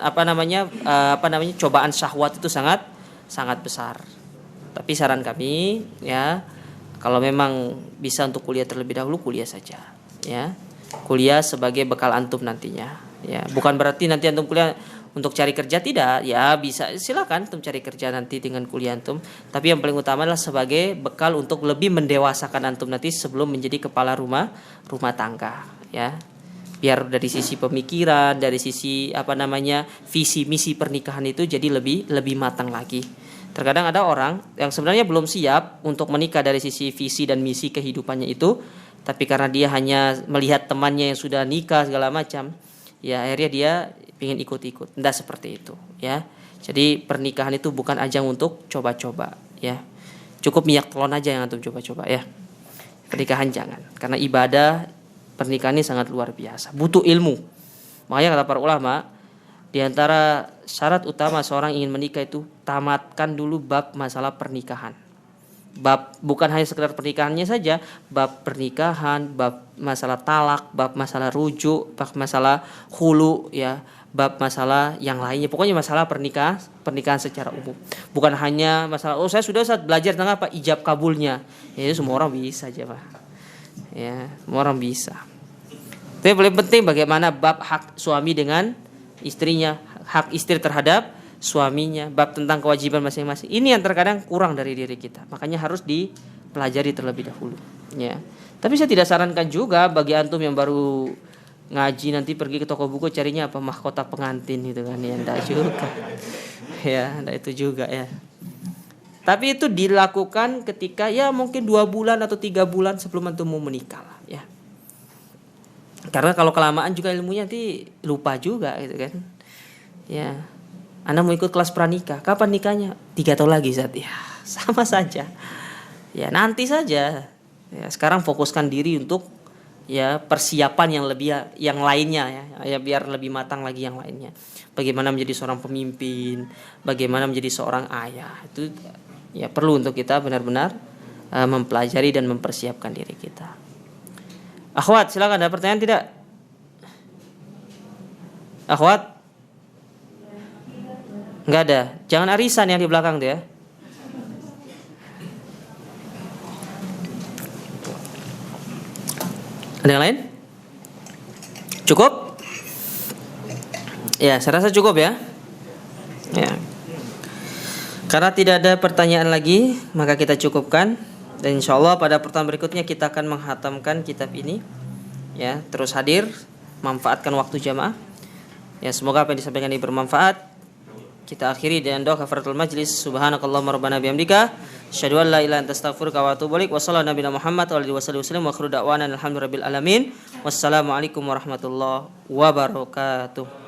cobaan syahwat itu sangat besar. Tapi saran kami ya, kalau memang bisa untuk kuliah terlebih dahulu, kuliah saja ya. Kuliah sebagai bekal antum nantinya ya. Bukan berarti nanti antum kuliah untuk cari kerja, tidak ya, bisa silakan antum cari kerja nanti dengan kuliah antum, tapi yang paling utama adalah sebagai bekal untuk lebih mendewasakan antum nanti sebelum menjadi kepala rumah tangga ya. Biar dari sisi pemikiran, dari sisi visi misi pernikahan itu jadi lebih matang lagi. Terkadang ada orang yang sebenarnya belum siap untuk menikah dari sisi visi dan misi kehidupannya itu, tapi karena dia hanya melihat temannya yang sudah nikah segala macam, ya akhirnya dia ingin ikut-ikut. Tidak seperti itu ya. Jadi pernikahan itu bukan ajang untuk coba-coba ya. Cukup minyak telon aja yang antum coba-coba ya. Pernikahan jangan, karena ibadah pernikahan ini sangat luar biasa, butuh ilmu. Makanya kata para ulama, di antara syarat utama seorang ingin menikah itu tamatkan dulu bab masalah pernikahan. Bab bukan hanya sekedar pernikahannya saja, bab pernikahan, bab masalah talak, bab masalah rujuk, bab masalah hulu ya, bab masalah yang lainnya. Pokoknya masalah pernikahan secara umum. Bukan hanya masalah saya sudah belajar tentang apa ijab kabulnya. Ya semua orang bisa aja, Pak. Ya, semua orang bisa. Tapi paling penting bagaimana bab hak suami dengan istrinya, hak istri terhadap suaminya, bab tentang kewajiban masing-masing. Ini yang terkadang kurang dari diri kita. Makanya harus dipelajari terlebih dahulu, ya. Tapi saya tidak sarankan juga bagi antum yang baru ngaji nanti pergi ke toko buku carinya apa mahkota pengantin gitu kan, ya enggak juga. Ya, enggak itu juga ya. Tapi itu dilakukan ketika ya mungkin 2 bulan atau 3 bulan sebelum antum mau menikah lah, ya. Karena kalau kelamaan juga ilmunya nanti lupa juga gitu kan. Ya. Anda mau ikut kelas pranikah, kapan nikahnya? 3 tahun lagi Zat. Ya, sama saja. Ya, nanti saja. Ya, sekarang fokuskan diri untuk ya persiapan yang lainnya ya biar lebih matang lagi yang lainnya. Bagaimana menjadi seorang pemimpin, bagaimana menjadi seorang ayah. Itu ya perlu untuk kita benar-benar mempelajari dan mempersiapkan diri kita. Akhwat, silakan, ada pertanyaan tidak? Akhwat? Enggak ada. Jangan arisan yang di belakang tuh ya. Ada yang lain? Cukup? Ya, saya rasa cukup ya. Ya. Karena tidak ada pertanyaan lagi, maka kita cukupkan. Dan insya Allah pada pertemuan berikutnya kita akan menghatamkan kitab ini. Ya, terus hadir, manfaatkan waktu jamaah. Ya, semoga apa yang disampaikan ini bermanfaat. Kita akhiri dengan doa kafaratul majlis. Subhanakallahumma rabbana bihamdika asyhadu an la ilaha illa anta astaghfiruka wa atubu ilaik. Wa sallallahu nabiyana Muhammad wa alihi wasallam wa akhiru da'wana alhamdulillahi rabbil alamin. Wassalamualaikum warahmatullahi wabarakatuh.